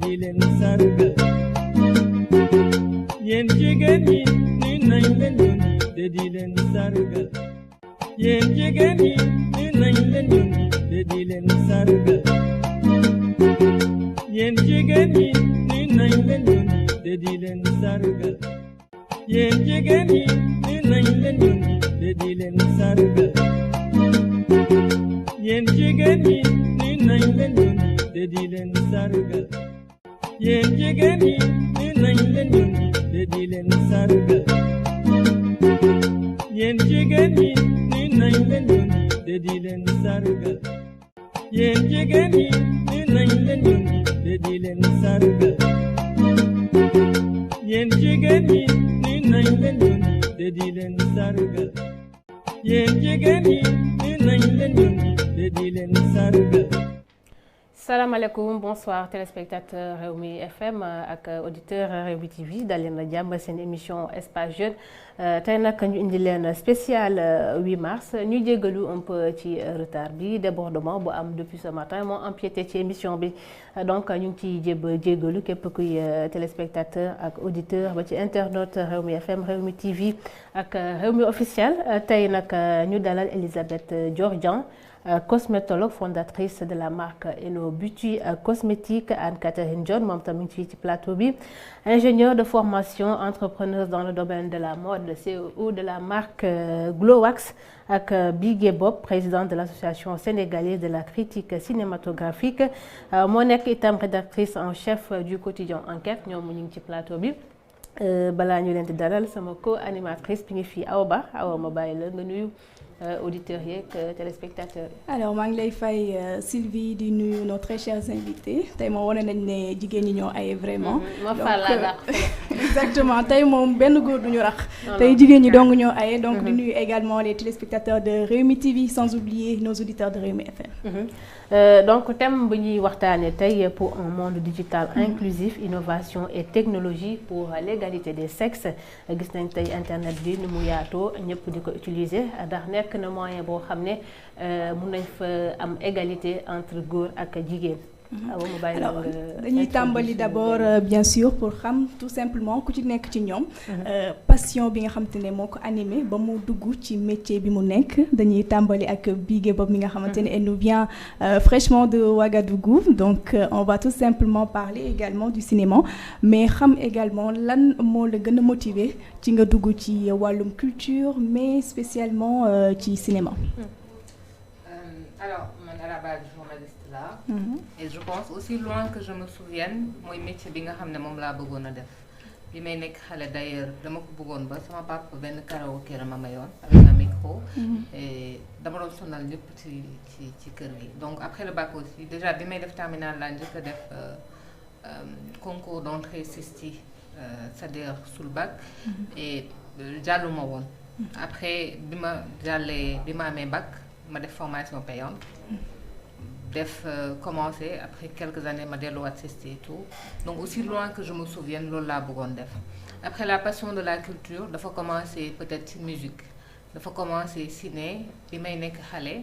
di leen sargal yéen jigéen ñi ni nañ leen yónni te di leen sargal yéen jigéen ñi ni nañ leen yónni te di leen sargal yéen jigéen ñi ni nañ leen yónni te di leen sargal yéen jigéen ñi ni nañ leen yónni te di leen sargal yéen jigéen ñi ni nañ leen yónni te di leen sargal yéen jigéen ñi ni nañ leen yónni te di leen sargal yéen jigéen ñi ni nañ leen yónni te di leen sargal yéen jigéen ñi ni nañ leen yónni te di leen sargal yéen jigéen ñi ni nañ leen yónni te di leen sargal yéen jigéen ñi ni nañ leen yónni te di leen sargal. salaamaaleykum bonsoir téléspectateurs Rewmi FM ak auditeur Rewmi TV dal leen jàmm seen émission Espace Jeune tey nag ñu indi leen spécial 8 mars ñu jéggalu un peu ci retard bi débordement bu am depuis ce matin moo empiété ci émission bi donc ñu ngi ciy jéggalu képp kuy téléspectateur ak auditeur ba ci internaute Rewmi FM Rewmi TV ak Rewmi officiel tey nag ñu dalal Elisabeth Dior Dieng cosmétologue fondatrice de la marque Hello Beauty cosmétique Anne-Catherine John moom tamit ci plateau bi ingénieur de formation entrepreneuse dans le domaine de la mode le CEO de la marque Glowax ak Bigué Bob président de l'association sénégalaise de la critique cinématographique moo nekk itam rédactrice en chef du quotidien Enquête ñoom ñu ngi ci plateau bi balaa ñu leen di dalal sama co-animatrice bi ngi fii Awa ma bàyyi la nga nuyu auditeurs yeeg téléspectateurs yi. alors maa ngi lay fay Sylvie di nuyu nos très chers invités tey moom wane nañ ne jigéen ñi ñoo ay vraiment. exactement tey moom benn góor du ñu rax. tey jigéen ñi dong ñoo ay donc di nuyu également les téléspectateurs de Rewmi TV sans oublier nos auditeurs de Rewmi FM. donc thème bu ñuy waxtaanee tey pour un monde digital inclusif innovation et technologie pour l'égalité des sexes gis nañ tey internet bi ni mu yaatoo ñëpp di ko utiliser ndax nekk na moyen boo xam ne mun nañ fa am égalité entre góor ak jigéen. alors dañuy tàmbali d'abord bien sûr pour xam tout simplement ku ci nekk ci ñoom passion bi nga xamante ne moo ko animé ba mu dugg ci métier bi mu nekk dañuy tàmbali ak Bigué Bob mi nga xamante ne elle nous vient fraîchement de Ouagadougou donc on va tout simplement parler également du cinéma mais xam également lan moo la gën a motiver ci nga dugg ci wàllum culture mais spécialement ci cinéma. Alors man à la base journaliste là. Et je pense aussi loin que je me souvienne mooy métier bi nga xam ne moom laa bëggoon a def bi may nekk xale d'ailleurs dama ko bëggoon ba sama papa benn karaoké la ma mayoon avec un micro. Et dama doon sonal ñëpp ci kër gi donc après le bac aussi déjà bi may def terminale laa njëkk a def concours d'entrée CESTI c'est-à-dire sous le bac. Et jàlluma woon. après bi ma amee bac. ma def formation payante def commencé après quelques années ma delluwaat CESTI et tout donc aussi loin que je me souvienne loolu laa bëggoon def après la passion de la culture dafa commencé peut-être ci musique dafa commencé ciné bi may nekk xale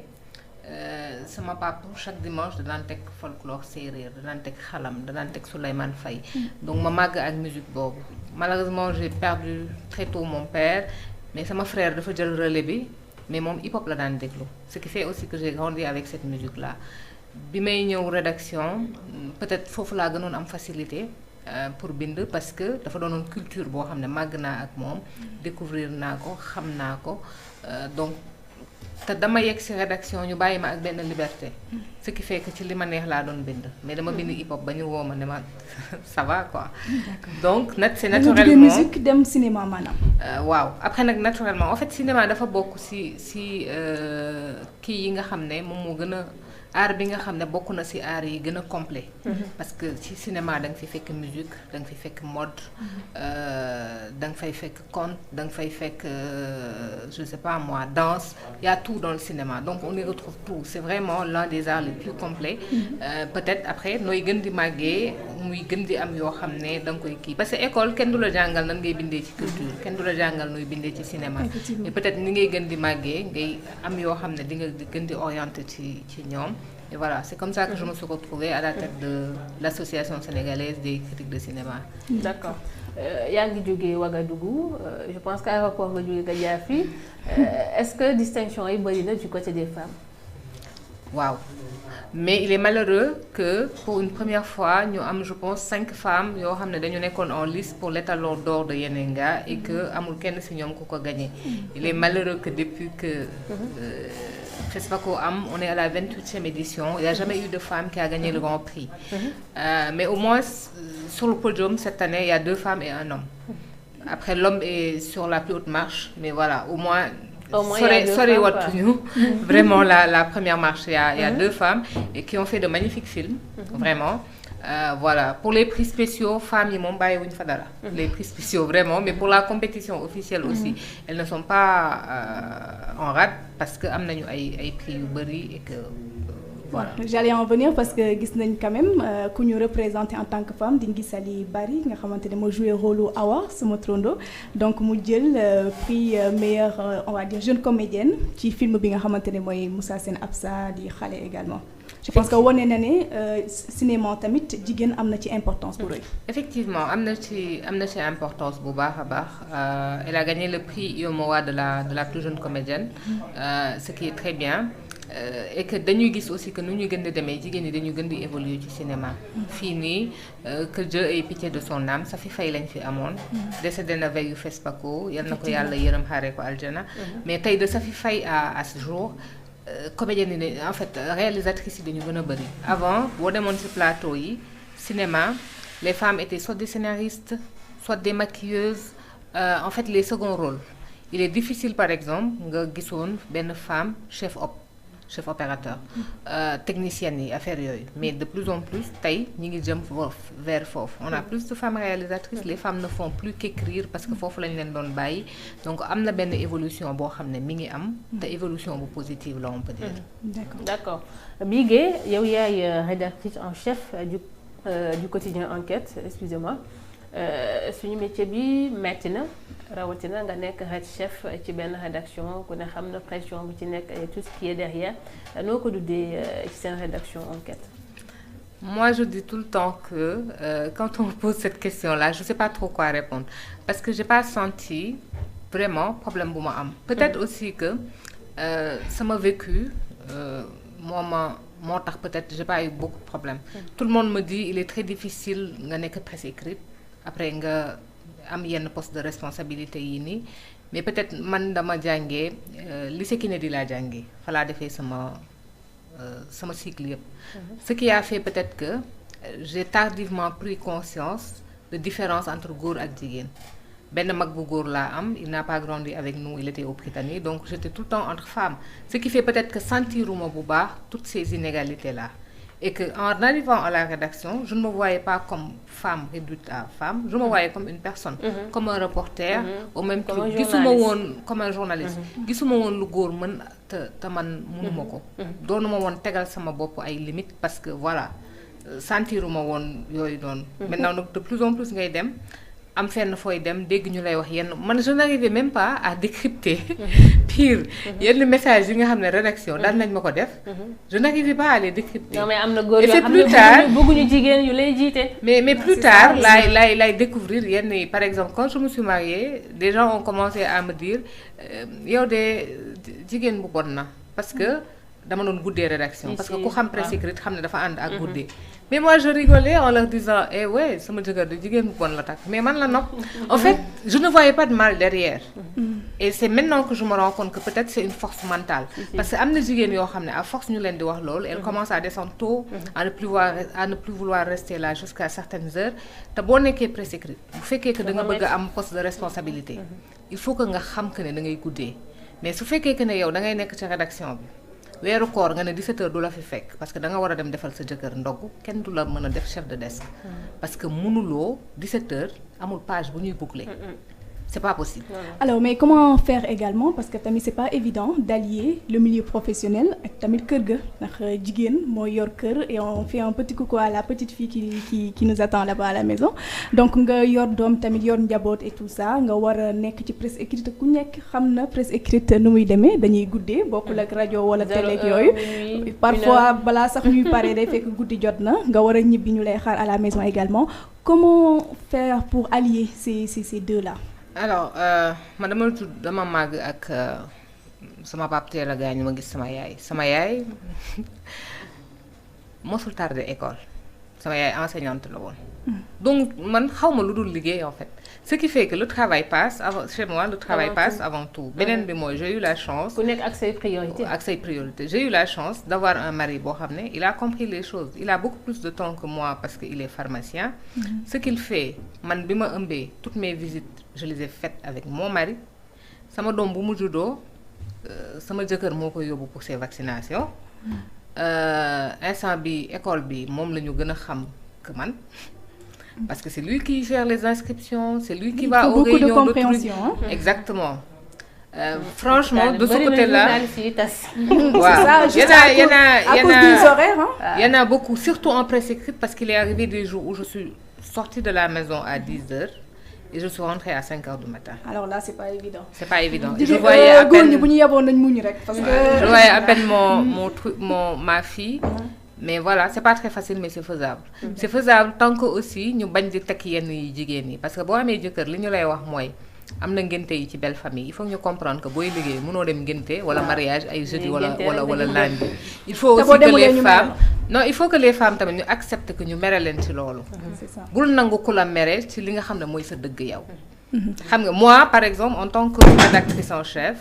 sama papa chaque dimanche da daan teg folklore séeréer da daan teg xalam da daan teg Souleymane Faye donc ma màgg ak musique boobu malheureusement j'ai perdu très tôt mon père mais sama frère dafa jël relais bi mais moom hip-hop la daan déglu ce qui fait aussi que j'ai grandi avec cette musique là bi may ñëw rédaction peut-être foofu laa gënoon am facilité pour bind parce que dafa doonoon culture boo xam ne màgg naa ak moom découvrir naa ko xam naa ko donc te dama yegg ci rédaction ñu bàyyi ma ak benn liberté ce qui fait que ci li ma neex laa doon bind mais dama bind hip-hop ba ñu woo ma ne ma ça va quoi. donc c'est naturellement musique dem cinéma maanaam. waaw après nag naturellement en fait cinéma dafa bokk ci kii yi nga xam ne moom moo gën a art bi nga xam ne bokk na ci art yi gën a complet parce que ci cinéma da nga fi fekk musique da nga fi fekk mode da nga fay fekk conte da nga fay fekk je sais pas moi danse il y a tout dans le cinéma donc on y retrouve tout c'est vraiment l'un des arts les plus complets peut-être après nooy gën di màggee muy gën di am yoo xam ne da nga koy kii parce que école kenn du la jàngal nan ngay bindee ci culture kenn du la jàngal nooy bindee ci cinéma mais peut-être ni ngay gën di màggee ngay am yoo xam ne di nga gën di orienté ci ñoom Et voilà, c'est comme ça que je me suis retrouvée à la tête de l'association sénégalaise des critiques de cinéma. D'accord. yaa ngi jógee Ouagadougou je pense que aéroport nga jógee Gaddafi est-ce que distinction yi bëri na du côté des femmes. Waaw. Mais il est malheureux que pour une première fois ñu am je pense 5 femmes yoo xam ne dañu nekkoon en lice pour l'étalon d'or de Yenenga et que amul kenn ci ñoom ku ko gagné. Il est malheureux que depuis que FESPACO on est à la 28e édition, il n'y a jamais eu de femme qui a gagné le Grand Prix. Mais au moins sur le podium cette année, il y a 2 femmes et un homme. Après l'homme est sur la plus haute marche, mais voilà, au moins vraiment la première marche, il y a 2 femmes et qui ont fait de magnifiques films, vraiment. Voilà, pour les prix spéciaux, femmes, ils m'ont baillé une fadara. Les prix spéciaux, vraiment, mais pour la compétition officielle aussi, elles ne sont pas en rate parce que amnañu ay prix yu bari et que voilà. J'allais en venir parce que gis nañ quand même ku ñu représenté en tant que femme di ngi Sali Bari nga xamante ne moo joué rôle Awa sama trondo donc mu jël prix meilleure on va dire jeune comédienne ci film bi nga xamante ne mooy Moussa Sène Absa di xale également. Je pense que wane na ne cinéma tamit jigéen am na ci importance bu rëy. Effectivement am na ci importance bu baax a baax elle a gagné le prix Yomowa de la plus jeune comédienne ce qui est très bien. Et que dañuy gis aussi que nu ñu gën di demee jigéen ñi dañu gën di évoluer ci cinéma. Fii nii que Dieu ait pitié de son âme Safi Faye lañ fi amoon. décédé na veille yu FESPACO yal na ko yàlla yërëm xaaree ko aljana. Mais tey de Safi Faye à ce jour comédienne yi en fait réalisatrices yi dañu gën a bëri. Avant boo demoon ci plateau yi cinéma les femmes étaient soit des scénaristes soit des maquilleuses en fait les seconds rôles. Il est difficile par exemple nga gisoon benn femme chef opérateur technicienne yi affaire yooyu mais de plus en plus tey ñi ngi jëm vers foofu on a plus de femmes réalisatrices les femmes ne font plus qu'écrire parce que foofu lañ leen doon bàyyi donc am na benn évolution boo xam ne mi ngi am te évolution bu positive la on peut dire. D'accord Bigué yow yaay rédactrice en chef du quotidien Enquête excusez-moi suñu métier bi metti na rawatina nga nekk head chef ci benn rédaction ku ne xam na pression bu ci nekk et tout ce qui est derrière noo ko duddee ci seen rédaction Enquête. Moi je dis tout le temps que quand on me pose cette question-là je sais pas trop quoi répondre parce que j'ai pas senti vraiment problème bu ma am. Peut-être aussi que sama vécu moo tax peut-être j'ai pas eu beaucoup de problèmes. Tout le monde me dit il est très difficile nga nekk presse écrite après nga am yenn poste de responsabilité yi nii mais peut-être man dama jàngee lycée Kennedy laa jàngee fa laa defee sama cycle yëpp. Ce qui a fait peut-être que j'ai tardivement pris conscience de différence entre góor ak jigéen. Benn mag bu góor laa am il n'a pas grandi avec nous il était au Prytanée donc j'étais tout le temps entre femmes ce qui fait peut-être que sentiruma bu baax toutes ces inégalités là. Et que en arrivant à la rédaction je ne me voyais pas comme femme réduite à femme je me voyais comme une personne comme un reporter au même titre gisuma woon comme un journaliste gisuma woon lu góor mën te man mënuma ko doonuma woon tegal sama bopp ay limites parce que voilà sentiruma woon yooyu doon maintenant nag de plus en plus ngay dem am fenn fooy dem dégg ñu lay wax yenn man je n'arrivais même pas à décrypter pire yenn message yi nga xam ne rédaction daan nañ ma ko def je n'arrivais pas à les décrypter. Non mais am na góor yoo xam ne bëgguñu jigéen yu lay jiite. mais plus tard laay découvrir yenn yi par exemple quand je me suis mariée des gens ont commencé à me dire yow de jigéen bu bon na parce que dama doon guddee rédaction parce que ku xam presse écrite xam ne dafa ànd ak guddee. Mais moi je rigolais en leur disant ouais sama jëkkër de jigéen bu bon la takk mais man la nopp en fait je ne voyais pas de mal derrière et c'est maintenant que je me rends compte que peut-être c'est une force mentale parce que am na jigéen yoo xam ne à force ñu leen di wax loolu elles commencent à descendre tôt à ne plus vouloir rester là jusqu'à certaines heures te boo nekkee presse écrite bu fekkee que da nga bëgg a am poste de responsabilité il faut que nga xam que ne da ngay guddee mais su fekkee que ne yow da ngay nekk ci rédaction bi weeru koor nga ne 17h du la fi fekk parce que da nga war a dem defal sa jëkkër ndogg kenn du la mën a def chef de desk parce que mënuloo 17h amul page bu ñuy boucler c'est pas possible. Alors mais comment faire également parce que tamit c'est pas évident d'allier le milieu professionnel ak tamit kër ga ndax jigéen mooy yor kër et on fait un petit coucou à la petite fille qui nous attend là-bas à la maison donc nga yor doom tamit yor njaboot et tout ça nga war a nekk ci presse écrite ku nekk xam na presse écrite nu muy demee dañuy guddee bokkul ak rajo wala télé ak yooyu parfois balaa sax ñuy pare day fekk guddi jot na nga war a ñibbi ñu lay xaar à la maison également comment faire pour allier ces deux-là. Alors man dama màgg ak sama papa teel a gaañu ma gis sama yaay mosul tardé école sama yaay enseignante la woon donc man xawma lu dul liggéey en fait ce qui fait que le travail passe avant chez moi le travail passe avant tout beneen bi mooy j'ai eu la chance ku nekk ak say priorités j'ai eu la chance d'avoir un mari boo xam ne il a compris les choses il a beaucoup plus de temps que moi parce que il est pharmacien ce qu'il fait man bi ma ëmbee toutes mes visites je les ai faites avec mon mari sama doom bu mu juddoo sama jëkkër moo ko yóbbu pour ses vaccinations instant bi école bi moom la ñu gën a xam que man parce que c'est lui qui gère les inscriptions c'est lui qui va aux réunions de compréhension exactement franchement de ce côté-là il y en a beaucoup surtout en presse écrite parce qu'il est arrivé des jours où je suis sortie de la maison à 10h et je suis rentrée à 5h du matin. Alors là, c'est pas évident. C'est pas évident. Je voyais à peine je voyais à peine ma fille. Mais voilà, c'est pas très facile mais c'est faisable. C'est faisable tant que aussi ñu bañ di tekk yenn yi jigéen ñi parce que boo amee jëkkër li ñu lay wax mooy am na ngénte yi ci belle famille il faut ñu comprendre que booy liggéey mënoo dem ngénte wala mariage ay jeudi wala lundi. Il faut aussi que les femmes il faut que les femmes tamit ñu acceptent que ñu mere leen ci loolu. C'est ça. Bul nangu ku la mere ci li nga xam ne mooy sa dëgg yow. Xam nga moi par exemple en tant que rédactrice en chef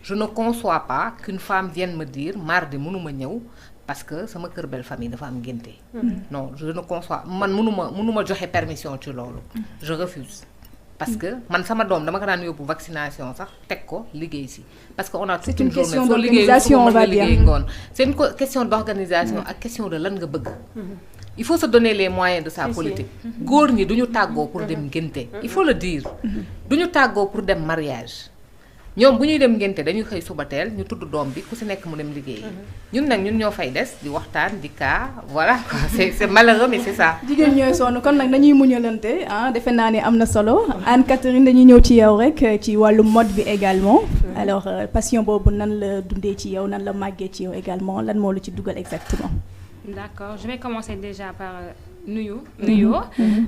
je ne conçois pas qu'une femme vienne me dire mardi mënuma ñëw parce que sama kër belle famille dafa am ngénte. Non je ne conçois man mënuma joxe permission ci loolu. Je refuse. Parce que man sama doom dama ko daan yóbbu vaccination sax teg ko liggéey si parce que on a toute une journée soo liggéey on va dire c'est une question d'organisation ak question de lan nga bëgg. Il faut se donner les moyens de sa politique. Góor ñi duñu tàggoo pour dem ngénte. Il faut le dire. Duñu tàggoo pour dem mariage. ñoom bu ñuy dem ngénte dañuy xëy suba teel ñu tudd doom bi ku ci nekk mu dem liggéey. ñun nag ñun ñoo fay des di waxtaan di kaa voilà quoi c'est malheureux mais c'est ça. jigéen ñooy sonn kon nag dañuy muñalante defe naa ne am na solo Anne-Catherine dañuy ñëw ci yow rek ci wàllu mode bi également. Alors passion boobu nan la dundee ci yow nan la màggee ci yow également lan moo la ci dugal exactement. D'accord, je vais commencer déjà par Nuyo.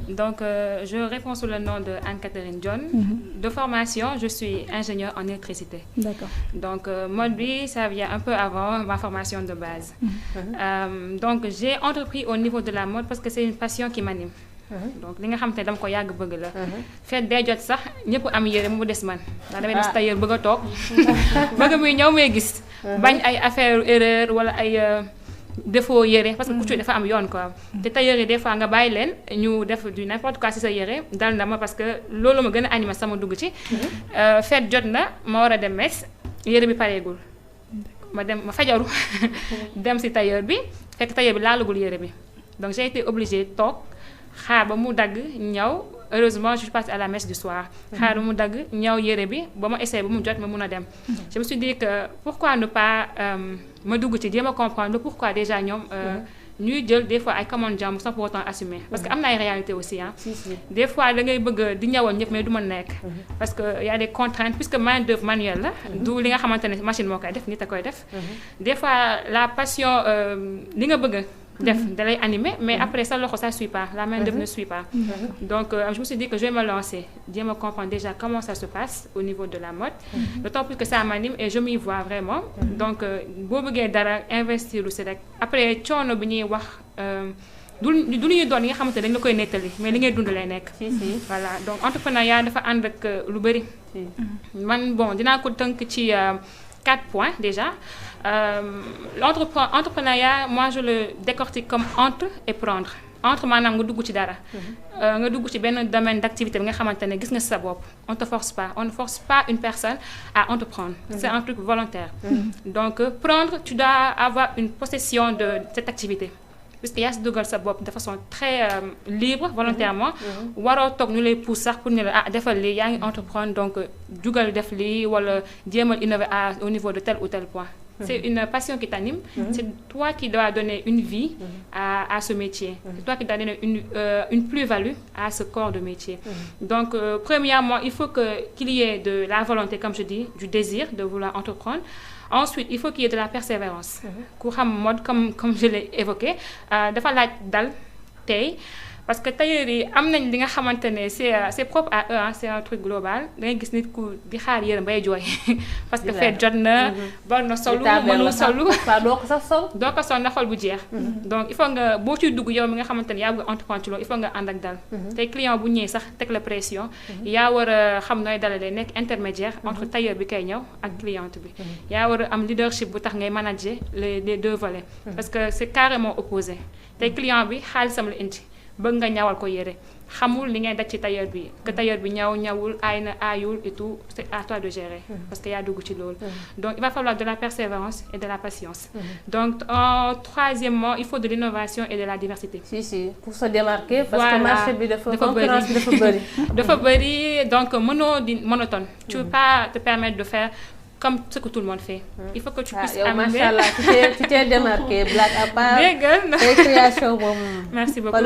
Donc, je réponds sous le nom de Anne-Catherine John. De formation, je suis ingénieure en électricité. D'accord. Donc, mode bi, ça vient un peu avant ma formation de base. Donc, j'ai entrepris au niveau de la mode parce que c'est une passion qui m'anime. Donc li nga xam te dama ko yàgg bëgg la. Fête day jot sax ñëpp am yére mu des man. ndax damay des tailleur bëgg a toog. bëgg muy ñëw may gis. bañ ay affaire erreur wala ay défaut yére parce que couture dafa am yoon quoi. te tailleur yi des fois nga bàyyi leen ñu def du n'importe quoi ci sa yére dal na ma parce que loolu ma gën a animé sama dugg ci. Fête jot na ma war a dem mes yére bi pareegul. ma fajaru dem ci tailleur bi fekk tailleur bi laalagul yére bi donc j'ai été obligée toog. xaar ba mu dagg ñaw heureusement je suis partie à la messe du soir xaar ba mu dagg ñaw yére bi ba ma essayé ba mu jot ma mun a dem je me suis dit que pourquoi ne pas ma dugg ci jéem a comprendre le pourquoi déjà ñoom ñuy jël des fois ay commandes jàmbur sans pour autant assumer parce que am na ay réalité aussi des fois da ngay bëgg di ñawal ñëpp mais du mën nekk parce que y a des contraintes puisque main d'œuvre manuelle la du li nga xamante ne machine moo koy def nit a koy def des fois la passion li nga bëgg def da lay animé mais après sa loxo ça suit pas la main d'œuvre ne suit pas donc je me suis dit que je vais me lancer jéem a comprendre déjà comment ça se passe au niveau de la mode d'autant plus que ça m'anime et je m'y vois vraiment donc boo bëggee dara investir lu si rek après coono bi ñuy wax du lu ñuy doon yi nga xamante dañ la koy nettali mais li ngay dund lay nekk voilà donc entrepreneuriat dafa ànd ak lu bëri man bon dinaa ko tënk ci 4 points déjà l'entrepreneuriat moi je le décortique comme entre et prendre entre maanaam nga dugg ci dara nga dugg ci benn domaine d'activité bi nga xamante ne gis nga sa bopp on ne force pas une personne à entreprendre c'est un truc volontaire donc prendre tu dois avoir une possession de cette activité puisque yaa si dugal sa bopp de façon très libre volontairement waroo toog ñu lay pousse sax pour ne la defal lii yaa ngi entreprendre donc jugal def lii wala jéemal innover au niveau de tel ou tel point. C'est une passion qui t'anime. C'est toi qui dois donner une vie à ce métier. C'est toi qui dois donner une plus-value à ce corps de métier. Donc, premièrement, il faut qu'il y ait de la volonté, comme je dis, du désir de vouloir entreprendre. Ensuite, il faut qu'il y ait de la persévérance. Comme je l'ai évoqué, dafa laaj dal tey parce que tailleur yi am nañ li nga xamante ne c'est propre à eux, c'est un truc global da ngay gis nit ku di xaar yërëm bay jooy parce que fait jot na war na solu mënul solu doo ko sol na xol bu jeex donc il faut nga boo ciy dugg yow mi nga xamante ne yaa bëgg entreprendre ci loolu il faut nga ànd ak dal tey client bu ñëwee sax teg la pression yaa war a xam nooy dalalee nekk intermédiaire entre tailleur bi kay ñëw ak cliente bi yaa war a am leadership bu tax ngay manager les deux volets parce que c'est carrément opposé tey client bi xaalisam la indi bëgg nga ñawal ko yére xamul li ngay daj ci tailleur bi que tailleur bi ñawul aay na aayul et tout c'est à toi de gérer parce que yaa dugg ci loolu donc il va falloir de la persévérance et de la patience donc troisièmement il faut de l'innovation et de la diversité pour se démarquer parce que marché bi concurrence bi dafa bëri donc mënoo di monotone tu peux pas te permettre de faire comme ce que tout le monde fait. Il faut que tu puisses amener... Machallah, tu t'es démarqué, blague à part. Tes créations merci beaucoup.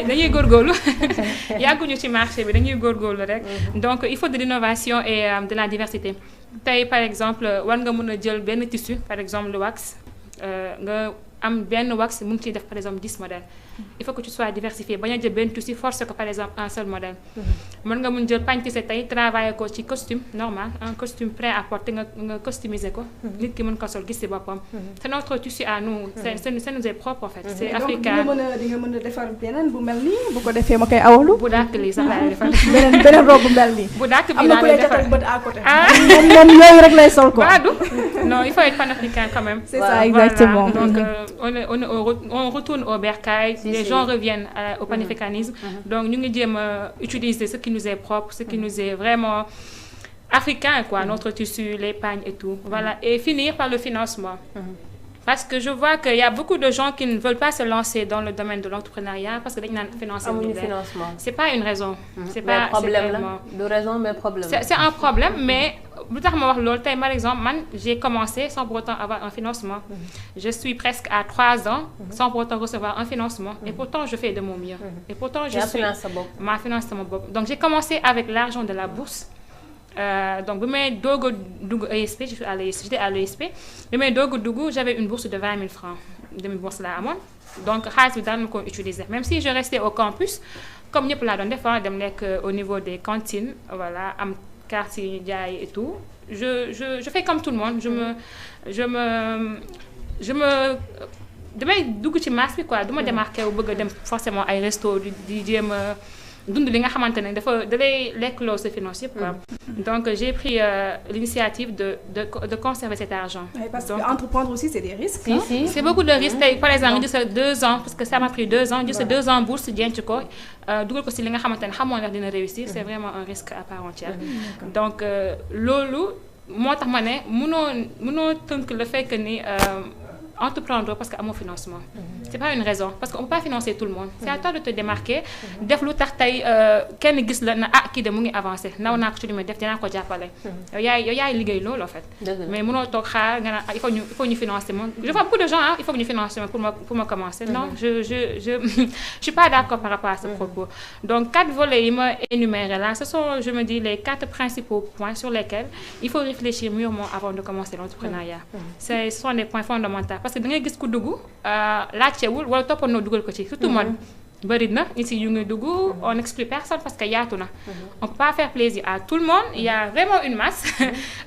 Dañuy góorgóorlu yàgguñu ci marché bi dañuy góorgóorlu rek. Donc il faut de l'innovation et de la diversité. Tey par exemple war nga mën a jël benn tissu par exemple le wax nga am benn wax mu ngi ciy def par exemple 10 modèles. Il faut que tu sois diversifié bañ a jël benn tissu force ko par exemple un seul modèle. mën nga mun jël pagne tissé tey travailler ko ci costume normal un costume prêt à porter nga customiser ko. nit ki mën ko sol gis ci boppam. c'est notre tissu à nous. c'est nous est propre en fait. c'est africain donc di nga mën a defar beneen bu mel nii bu ko defee ma koy awlu. bu dàkk lii sax laay defar. beneen robe bu mel nii. bu dàkk bi laa lay defar am na ku lay bët à côté. moom yooyu rek lay sol quoi. non il faut être panafricain quand même. c'est ça exactement. donc on retourne au bercail. Les gens reviennent au panafricanisme. Donc ñu ngi jéem a utiliser ce qui nous est propre, ce qui nous est vraiment africain quoi, notre tissu, les pagnes et tout. Voilà, et finir par le financement. Parce que je vois qu'il y a beaucoup de gens qui ne veulent pas se lancer dans le domaine de l'entrepreneuriat parce que dañu naan financer financement. C'est pas une raison. C'est pas problème là. De raison mais problème. C'est un problème mais lu tax ma wax loolu tey par exemple man j'ai commencé sans pour autant avoir un financement. Je suis presque à 3 ans sans pour autant recevoir un financement et pourtant je fais de mon mieux. Et pourtant je suis ma finance sama bopp. Donc j'ai commencé avec l'argent de la bourse. Donc bi may doog a dugg ESP j'étais à l'ESP bi may doog a dugg j'avais une bourse de 20 000 francs demi bourse laa amoon donc xaalis bi daan na ko utiliser même si je restais au campus comme ñëpp laa doon def dem nekk au niveau des cantines voilà am carte yi ñu jaay et tout je fais comme tout le monde damay dugg ci masse bi quoi du ma démarqué wu bëgg a dem forcément ay resto di jéem a dund li nga xamante ne da lay lekkloo sa finance yëpp quoi. Donc j'ai pris l'initiative de conserver cet argent. Oui, parce que entreprendre aussi c'est des risques. Si. C'est beaucoup de risques tey par exemple nga jël 2 ans parce que ça m'a pris 2 ans jël 2 ans bourse denc ko dugal ko si li nga xamante ne xamoon na dina réussir c'est vraiment un risque à part entière. Donc loolu moo tax ma ne mënoo tënk le fait que ni entreprendre parce que amoo financement. C'est pas une raison parce qu'on peut pas financer tout le monde. C'est à toi de te démarquer def lu tax tey kenn gis la na kii de mu ngi avancé naw naa ko ci li muy def dinaa ko jàppale. yow yaay liggéey loolu en fait. mais mënoo toog xaar nga naan il faut ñu financer moom je vois beaucoup de gens il faut que ñu financer moom pour ma commencer. Non je suis pas d'accord par rapport à ce propos. Donc 4 volets yi ma énuméré là ce sont je me dis les 4 principaux points sur lesquels il faut réfléchir mûrement avant de commencer l'entrepreneuriat. Ce sont des points fondamentaux parce que da ngay gis ku dugg laajtewul wala toppandoo dugal ko ci surtout man bëri na ici yu ngi dugg on n'exclut personne parce que yaatu na on peut pas faire plaisir à tout le monde il y a vraiment une masse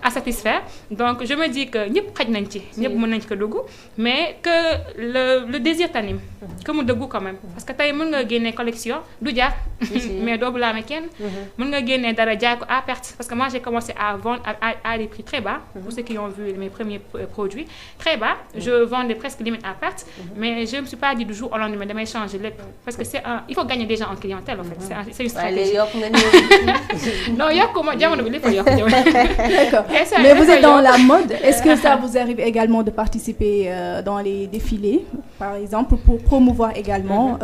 à satisfaire donc je me dis que ñëpp xaj nañ ci ñëpp mën nañ ko dugg mais que le désir t'anime que mu dëggu quand même parce que tey mën nga génne collection du jar mais doo blâmer kenn mën nga génne dara jaay ko à perte parce que moi j'ai commencé à vendre à des prix très bas pour ceux qui ont vu mes premiers produits très bas je vendais presque limite à perte mais je me suis pas dit du jour au lendemain damay changer lépp parce que que il faut gagner déjà en clientèle en fait. C'est une stratégie. waaye yokk nga ñëw. Non yokkuma jamono bi lépp a yokk. D'accord. Mais vous êtes dans la mode. Est-ce que ça vous arrive également de participer dans les défilés, par exemple, pour promouvoir également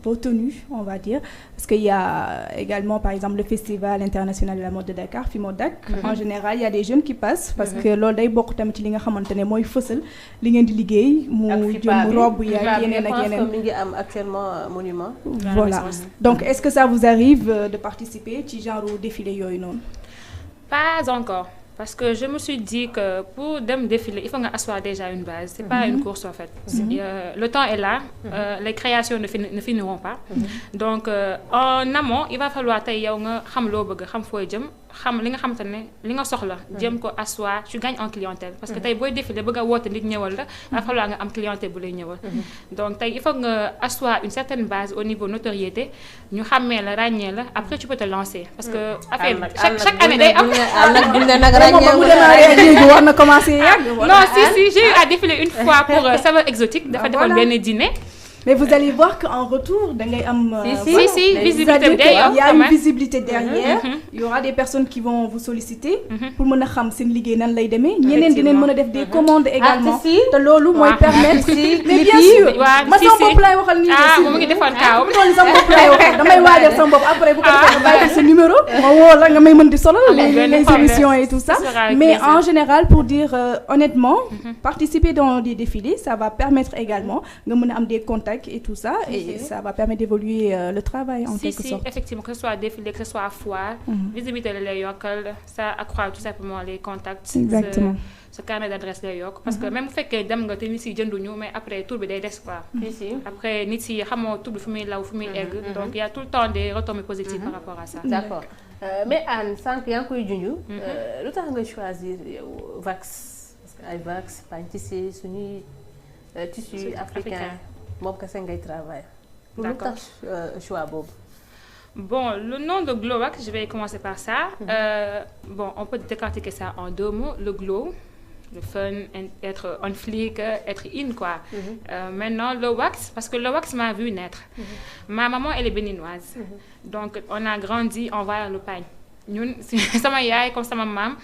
vos tenues, on va dire? Parce qu'il y a également, par exemple, le Festival international de la mode de Dakar, FIMODAK. En général, il y a des jeunes qui passent parce que loolu day bokk tamit ci li nga xamante ne mooy fësal li ngeen di liggéey. mu jëm robe yi ak yeneen ak yeneen. mi ngi am actuellement monument. Voilà. Donc, est-ce que ça vous arrive de participer ci genre défilé yooyu noonu? Pas encore. Parce que je me suis dit que pour dem défiler, il faut asseoir déjà une base. C'est pas une course en fait. Le temps est là. Les créations ne finiront pas. Donc en amont, il va falloir tey yow nga xam loo bëgg, xam fooy jëm, xam li nga xamante ne li nga soxla. Jëm ko asseoir, tu gagnes en clientèle. Parce que tey booy défiler bëgg a woote nit ñëwal la, il va falloir nga am clientèle bu lay ñëwal. Donc tey il faut nga asseoir une certaine base au niveau notoriété. ñu xàmmee la ràññee la, après tu peux te lancer. Parce que affaire chaque année day am. war na commencer yàgg. Non, si, j'ai eu à défiler une fois pour saveur exotique, dafa defoon benn dîner. Mais vous allez voir qu'en retour, il y a une visibilité derrière. Il y aura des personnes qui vont vous solliciter pour mën a xam seen liggéey nan lay demee. ñeneen dinañ mën a def des commandes également. te loolu mooy permettre. Mais bien sûr ma sama bopp laay waxal nii. Moom ngi defoon kaaw. sama bopp laay waxal damay waajal sama bopp après bu ko defee nga bàyyi sa numéro. ma woo la nga may mën di solal les émissions et tout ça. Mais en général pour dire honnêtement, participer dans des défilés, ça va permettre également nga mën a am des contacts et tout ça, et ça va permettre d'évoluer le travail en quelque sorte. Effectivement, que ce soit défilé, que ce soit foire, visibilité les yokkal, ça accroît tout simplement les contacts. Exactement. Ce carnet d'adresse les yok, parce que même fait que dem nga te nit yi jënduñu, mais après tout bi day des quoi. Après nit yi xamoo tout bi fu muy law fu muy egg, donc il y a tout le temps des retombées positives par rapport à ça. D'accord. Mais Anne, sànq yaa ngi koy junj. Lu tax nga choisir Vax? Parce que ay Vax, pagne tissé, suñuy tissu africain. Moom kese ngay travail. Pour lu tax choix boobu. Bon, le nom de Glowax, je vais commencer par ça. Bon, on peut décortiquer ça en deux mots. Le glow, le fun, être on flic, être in quoi. Maintenant, le wax, parce que le wax m'a vu naître. Ma maman, elle est béninoise. Donc, on a grandi en voyant le pagne. Ñun sama yaay comme sama maam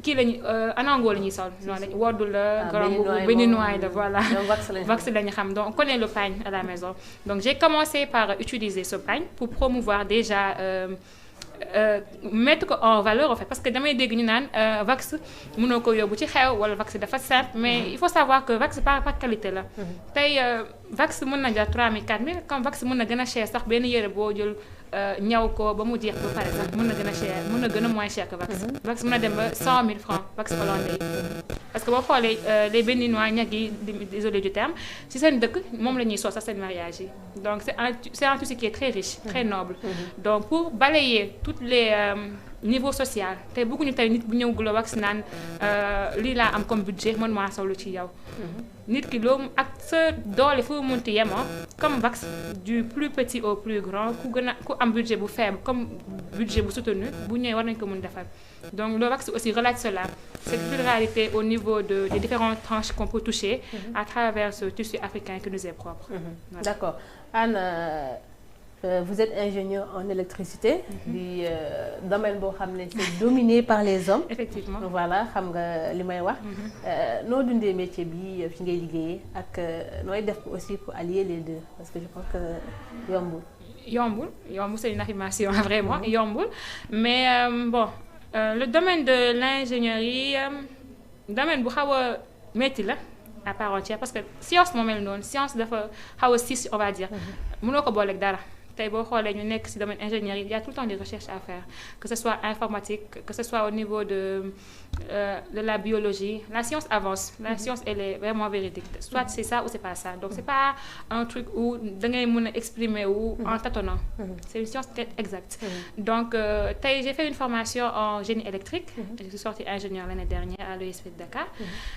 kii lañu anango la ñuy sol noonu lañu woddu la grand béninois la voilà wax lañu xam donc on connaît le pagne à la maison donc j'ai commencé par utiliser ce pagne pour promouvoir déjà mettre ko en valeur en fait parce que damay dégg ñu naan wax mënoo ko yóbbu ci xew wala wax dafa simple mais il faut savoir que wax par qualité la tey wax mën na jar 3000 4000 comme wax mën na gën a cher sax benn yére boo jël ñaw ko ba mu jeex ba pare sax mën na gën a cher mën na gën a moins cher que wax. Wax mën na dem ba 100 000 francs wax hollandais parce que boo xoolee les béninois ñag yi désolé du terme si seen dëkk moom la ñuy sol sax seen mariage yi donc c'est un tissu qui est très riche très noble. Donc pour balayer toutes les niveau social te bëgguñu tey nit bu ñëw Glowax naan lii laa am comme budget mën maa solu ci yow. Nit ki loo ak sa doole fu mu munti yemoo comme wax du plus petit au plus grand ku am budget bu faible comme budget bu soutenu bu ñëwee war nañ ko mun defal donc le wax aussi relate cela cette pluralité au niveau des différentes tranches qu'on peut toucher à travers ce tissu africain qui nous est propre. Voilà. D'accord. Anne, vous êtes ingénieur en électricité. di domaine boo xam ne c'est dominé par les hommes. Effectivement. Voilà xam nga li may wax. noo dundee métier bi fi ngay liggéeyee ak nooy def aussi pour allier les deux parce que je pense que yombul. Yombul c'est une affirmation vraiment yombul mais bon le domaine de l'ingénierie domaine bu xaw a métti la à part entière parce que science moo mel noonu science dafa xaw a sis on va dire. mënoo ko booleeg dara. tey boo xoolee ñu nekk ci domaine ingénierie il y a tout le temps des recherches à faire que ce soit informatique que ce soit au niveau de la biologie la science avance la science elle est vraiment véridique soit c'est ça ou c'est pas ça donc c'est pas un truc où da ngay mën a exprimer wu en tâtonnant c'est une science très exacte donc tey j'ai fait une formation en génie électrique je suis sortie ingénieur l'année dernière à l'ESP de Dakar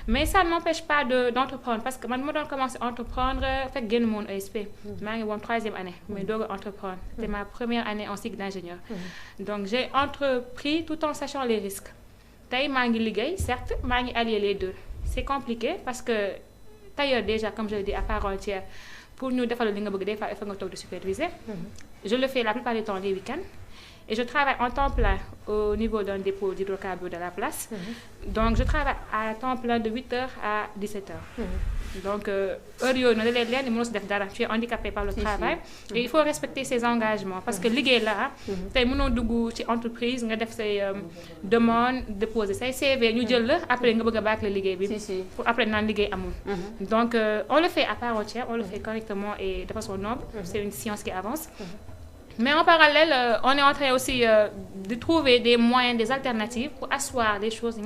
mais ça ne m'empêche pas d'entreprendre parce que man ma doon commencer entreprendre fekk génn moon ESP maa ngi woon 3e année mais doog a entreprendre c'était ma première année en cycle d'ingénieur donc j'ai entrepris tout en sachant les risques tey maa ngi liggéey certes maa ngi allier les deux c'est compliqué parce que tailleur déjà comme je l'ai dit à part entière pour ñu defal li nga bëgg des fois il faut nga toog di superviser. Je le fais la plupart du temps les week-ends. Et je travaille en temps plein au niveau d'un dépôt d'hydrocarbures de la place. Donc, je travaille à temps plein de 8h à 17h. Donc, heure yooyu noonu da leen leer ni mënoo si def dara tu es handicapé par le travail. Et il faut respecter ses engagements parce que liggéey la tey mënoo dugg ci entreprise nga def say demande déposer say CV ñu jël la après nga bëgg a bâcler liggéey bi. Pour après naan liggéey amul. Donc, on le fait à part entière, on le fait correctement et de façon noble. C'est une science qui avance. Mais en parallèle, on est en train aussi de trouver des moyens, des alternatives pour asseoir des choses qui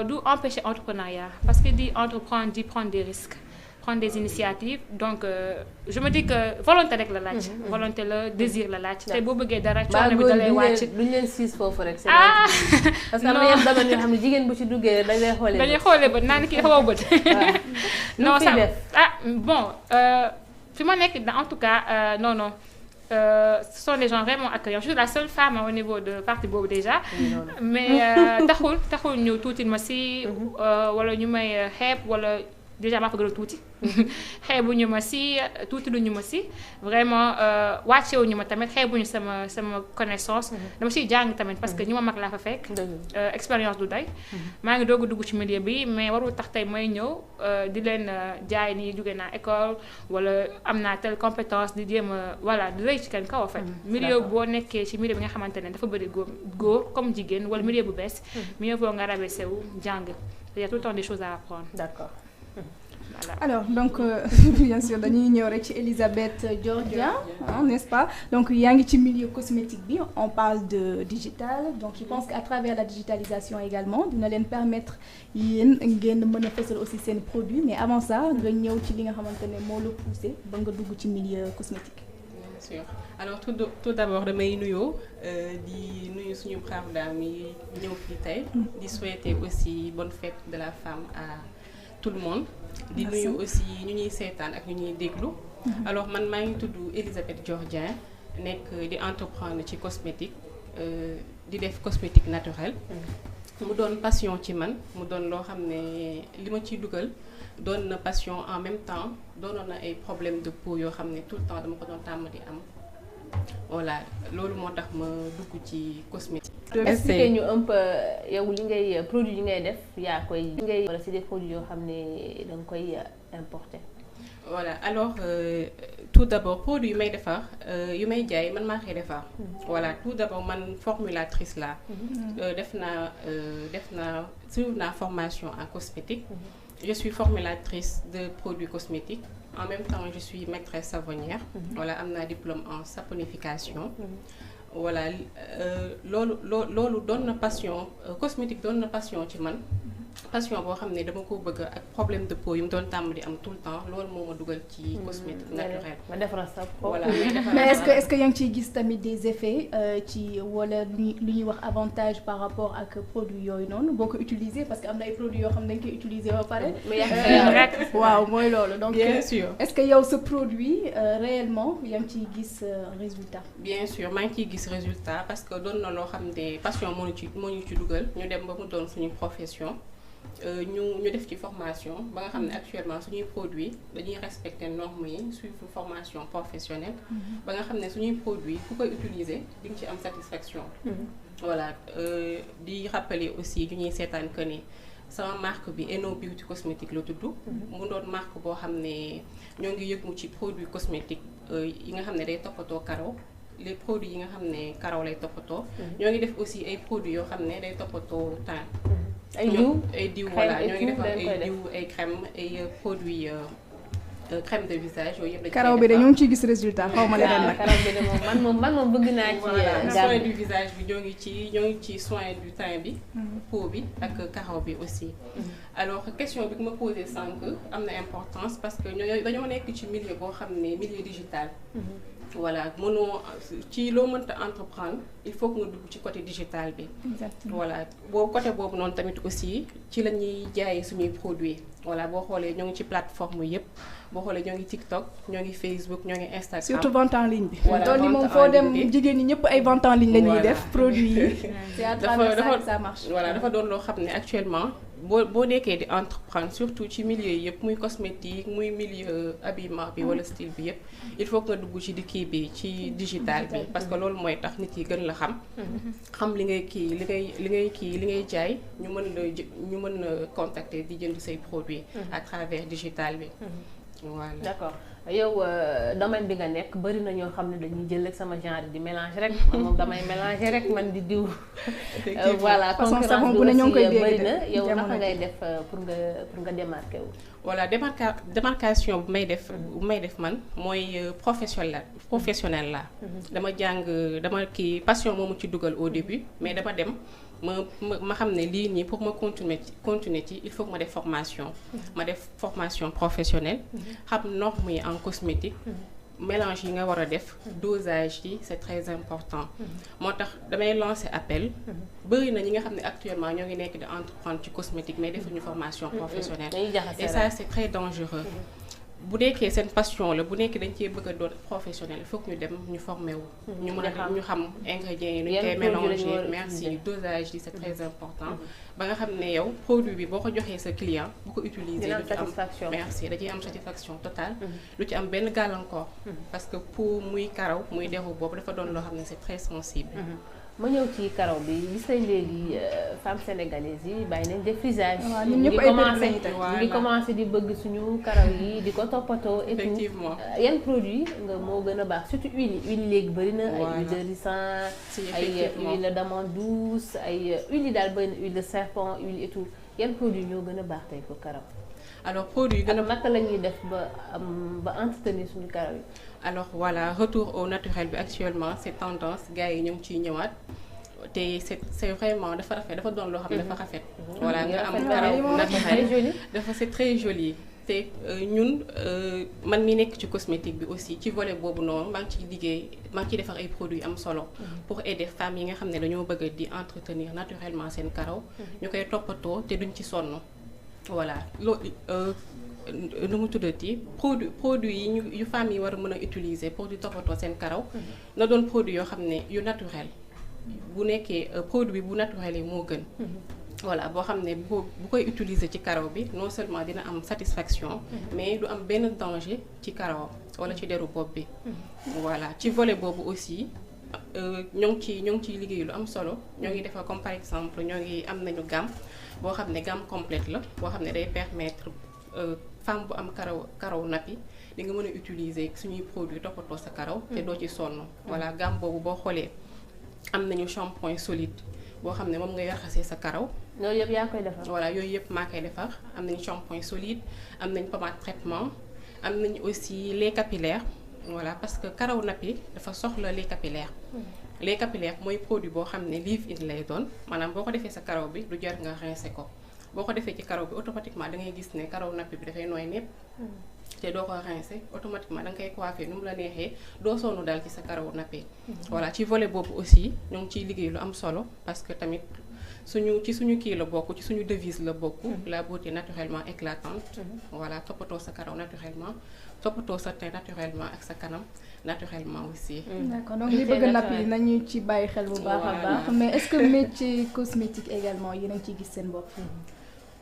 d'où empêcher l'entrepreneuriat. Parce que dit entreprendre, dit prendre des risques, prendre des initiatives. Donc, je me dis que volonté avec la laaj. Volonté le désir la laaj. C'est beau bëggee dara coono bi dalay wàcc. duñ leen siis foofu rek. Parce que am na yenn domaine yoo xam ne jigéen bu ci duggee dañ lay xoolee. dañuy xoolee bët naa ne kii xaw a bët. Non ça bon fi ma nekk en tout cas non. Ce sont des gens vraiment accueillants. Je suis la seule femme au niveau de parti boobu déjà. Mais taxul ñu tuuti ma si wala ñu may xeeb wala déjà maa fa gën a tuuti. xeebuñu ma si tuuti luñu ma si vraiment wàccewuñu ma tamit xeebuñu sama connaissance. dama siy jàng tamit parce que ñu ma mag laa fa fekk. Expérience du day. maa ngi doog a dugg ci milieu bi mais warul tax tey may ñëw di leen jaay ni jóge naa école wala am naa telle compétence di jéem a voilà di rëy ci kenn kaw en fait. milieu boo nekkee ci milieu bi nga xamante ne dafa bëri góor comme jigéen wala milieu bu bees. mieux vaut nga rabaisser wu jàng il y a tout le temps des choses à apprendre. D'accord. Voilà. Alors donc bien sûr dañuy ñëw rek ci Elisabeth Georgia n'est-ce pas donc yaa ngi ci milieu cosmétique bi on parle de digital donc je pense qu'à travers la digitalisation également dina leen permettre yéen ngeen mën a fësal aussi seen produit mais avant ça nga ñëw ci li nga xamante ne moo la poussé ba nga dugg ci milieu cosmétique. Bien sûr alors tout d'abord damay nuyoo di nuyu suñu brave dame yi ñëw fii tey di souhaiter aussi bonne fête de la femme à tout le monde. di nuyu aussi ñu ñuy seetaan ak ñu ñuy déglu. Alors man maa ngi tudd Elisabeth Georgia nekk di entreprendre ci cosmétique di def cosmétique naturelle. mu doon passion ci man mu doon loo xam ne li ma ciy dugal doon na passion en même temps doonoon na ay problèmes de peau yoo xam ne tout le temps dama ko doon tàmm di am voilà loolu moo tax ma dugg ci cosmétique. expliquer ñu un peu yow li ngay produit yi ngay def yaa koy ngay wala c'est des produits yoo xam ne da nga koy importer. Voilà alors tout d'abord produit yu may defar yu may jaay man maa koy defar. Voilà tout d'abord man formulatrice la. def naa suivre naa formation en cosmétique. Je suis formulatrice de produits cosmétiques. En même temps je suis maîtresse savonnière. Voilà am naa diplôme en saponification. Voilà loolu doon na passion cosmétique doon na passion ci man. Passion boo xam ne dama ko bëgg ak problème de peau yu mu doon tàmm di am tout le temps loolu moo ma dugal ci cosmétique naturelle. ma defaral sa voilà mais est-ce que yaa ngi ciy gis tamit des effets ci wala lu ñuy wax avantage par rapport ak produit yooyu noonu boo ko utiliser parce que am na ay produits yoo xam ne dañ koy utiliser ba pare. waaw mooy loolu. donc bien sûr est-ce que yow sa produit réellement yaa ngi ciy gis résultat. bien sûr maa ngi ciy gis résultat parce que doon na loo xam ne passion moo ñu ci dugal ñu dem ba mu doon suñu profession. ñu def ci formation ba nga xam ne actuellement suñuy produit dañuy respecter normes yi suivre formation professionnelle ba nga xam ne suñuy produit ku koy utiliser di nga ci am satisfaction. Voilà di rappeler aussi ñu ñuy seetaan que ni sama marque bi Eno Beauty cosmétique la tudd. mu doon marque boo xam ne ñoo ngi yëngu ci produit cosmétique yi nga xam ne day toppatoo karaw les produits yi nga xam ne karaw lay toppatoo. ñoo ngi def aussi ay produits yoo xam ne day toppatoo teint. ay diw voilà ñoo ngi defar ay diw ay crème ay produits crème de visage yooyu yëpp dañu karaw bi de ñoo ngi ciy gis résultat xaw ma leneen nag. karaw bi de man moom bëgg naa ci soin du visage bi ñoo ngi ci soin du teint bi peau bi ak karaw bi aussi. Alors question bi ma posé sànq am na importance parce que dañoo nekk ci milieu boo xam ne milieu digital. Voilà mënoo ci loo mënta entreprendre il faut que nga dugg ci côté digital bi. Exactement. Voilà côté boobu noonu tamit aussi ci la ñuy jaayee suñuy produits. Voilà boo xoolee ñoo ngi ci plateforme yëpp boo xoolee ñoo ngi TikTok ñoo ngi Facebook ñoo ngi Instagram. surtout vente en ligne bi. Voilà tool yi moom foo dem jigéen ñi ñëpp ay vente en ligne la ñuy def produits yi. c'est à travers ça que ça marche. Voilà dafa doon loo xam ne actuellement boo nekkee di entreprendre surtout ci milieu yëpp muy cosmétique muy milieu habillement bi wala style bi yëpp il faut que nga dugg ci kii bi ci digital bi parce que loolu mooy tax nit yi gën la xam li ngay jaay ñu mën la contacter di jënd say produits à travers digital bi voilà. D'accord yow domaine bi nga nekk bari na ñoo xam ne dañuy jël rek sama genre di mélanger rek man moom damay mélanger rek man di diw. voilà concurrence bi aussi bari na yow naka ngay def pour nga démarquer wu. voilà démarcation bu may def man mooy professionnel la dama passion moomu ci dugal au début mais dama dem ma xam ne lii nii pour ma continuer ci il faut que ma def formation professionnelle xam normes yi en cosmétique mélange yi nga war a def dosage yi c'est très important moo tax damay lancer appel bëri na ñi nga xam ne actuellement ñoo ngi nekk di entreprendre ci cosmétique mais defuñu formation professionnelle et ça c'est très dangereux bu nekkee seen passion la bu nekkee dañ cee bëgg a doon professionnel il faut que ñu dem ñu formé wu ñu mën a ñu xam ingrédients yi nu ñu koy mélanger merci dosage yi c'est très important ba nga xam ne yow produit bi boo ko joxee sa client bu ko utiliser lu ci am merci da ciy am satisfaction totale lu ci am benn gàllankoor parce que pour muy karaw muy deru boobu dafa doon loo xam ne c'est très sensible ma ñëw ci karaw bi gis nañ léegi femmes sénégalaises yi bàyyi nañ défrisage ñu ngi commencé di bëgg suñu karaw yi di ko toppatoo et tout yan produit nga moo gën a baax surtout huile yi léegi bëri na ay huile de ricin ay huile d'amande douce ay huile yi daal bëri na huile de serpent huile et tout yan produit ñoo gën a baax tey pour karaw alors produit gën a naka la ñuy def ba entretenir suñu karaw yi alors voilà retour au naturel bi actuellement c'est tendance gars yi ñu ngi ciy ñëwaat te c'est vraiment dafa rafet dafa doon loo xam ne dafa rafet voilà nga am karaw naturel c'est très joli te ñun man mi nekk ci cosmétique bi aussi ci volet boobu noonu maa ngi ciy defar ay produits am solo pour aider femmes yi nga xam ne dañoo bëgg di entretenir naturellement seen karaw ñu koy toppatoo te duñ ci sonn voilà loolu nu mu tuddati produit yi yu femmes yi war a mën a utiliser pour di toppatoo seen karaw na doon produit yoo xam ne yu naturel bu nekkee produit bu naturel yi moo gën voilà boo xam ne bu koy utiliser ci karaw bi non seulement dina am satisfaction mais du am benn danger ci karaw wala ci deru bopp bi voilà ci volet boobu aussi ñoo ngi ciy liggéey lu am solo ñoo ngi defar comme par exemple am nañu gamme boo xam ne gamme complète la boo xam ne day permettre femme bu am karaw nappi di nga mën a utiliser suñuy produit toppatoo sa karaw te doo ci sonn voilà gamme boobu boo xoolee am nañu shampoing solide boo xam ne moom ngay raxasee sa karaw loolu yëpp yaa koy defar voilà yooyu yëpp maa koy defar am nañu shampoing solide am nañu pommade traitement am nañu aussi lait capillaire voilà parce que karaw nappi dafa soxla lait capillaire lait capillaire mooy produit boo xam ne leave-in lay doon maanaam boo ko defee sa karaw bi du jar nga rincer ko boo ko defee ci karaw bi automatiquement da ngay gis ne karaw nappi bi dafay nooy nepp te doo ko rincer automatiquement da nga koy coiffer nu mu la neexee doo sonn daal ci sa karaw nappi voilà ci volet boobu aussi ñoo ngi ciy liggéey lu am solo parce que tamit suñu kii la bokk ci suñu devise la bokk la beauté naturellement éclatante voilà toppatoo sa karaw naturellement toppatoo sa teint naturellement ak sa kanam naturellement aussi d'accord donc li bëgg napp yi nañu ci bàyyi xel bu baax a baax mais est-ce que métier cosmétique également yéen a ngi ciy gis seen bopp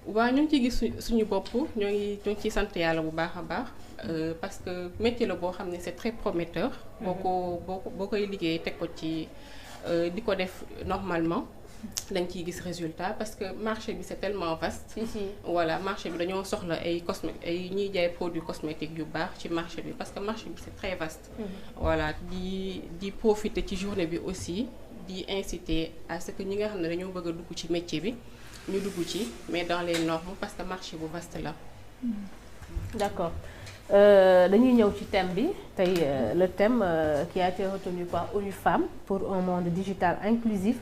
waaw ñu ngi ciy gis suñu bopp ñoo ngi ciy sant yàlla bu baax a baax parce que métier la boo xam ne c'est très prometteur boo koy liggéey teg ko ci di ko def normalement dañ ciy gis résultat parce que marché bi c'est tellement vaste voilà marché bi dañoo soxla ay ñuy jaay produits cosmétiques yu baax ci marché bi parce que marché bi c'est très vaste voilà di profiter ci journée bi aussi di inciter à ce que ñi nga xam ne dañoo bëgg a dugg ci métier bi ñu dugg ci mais dans les normes parce que marché bu vaste la d'accord dañuy ñëw ci thème bi tey le thème qui a été retenu par ONU Femmes pour un monde digital inclusif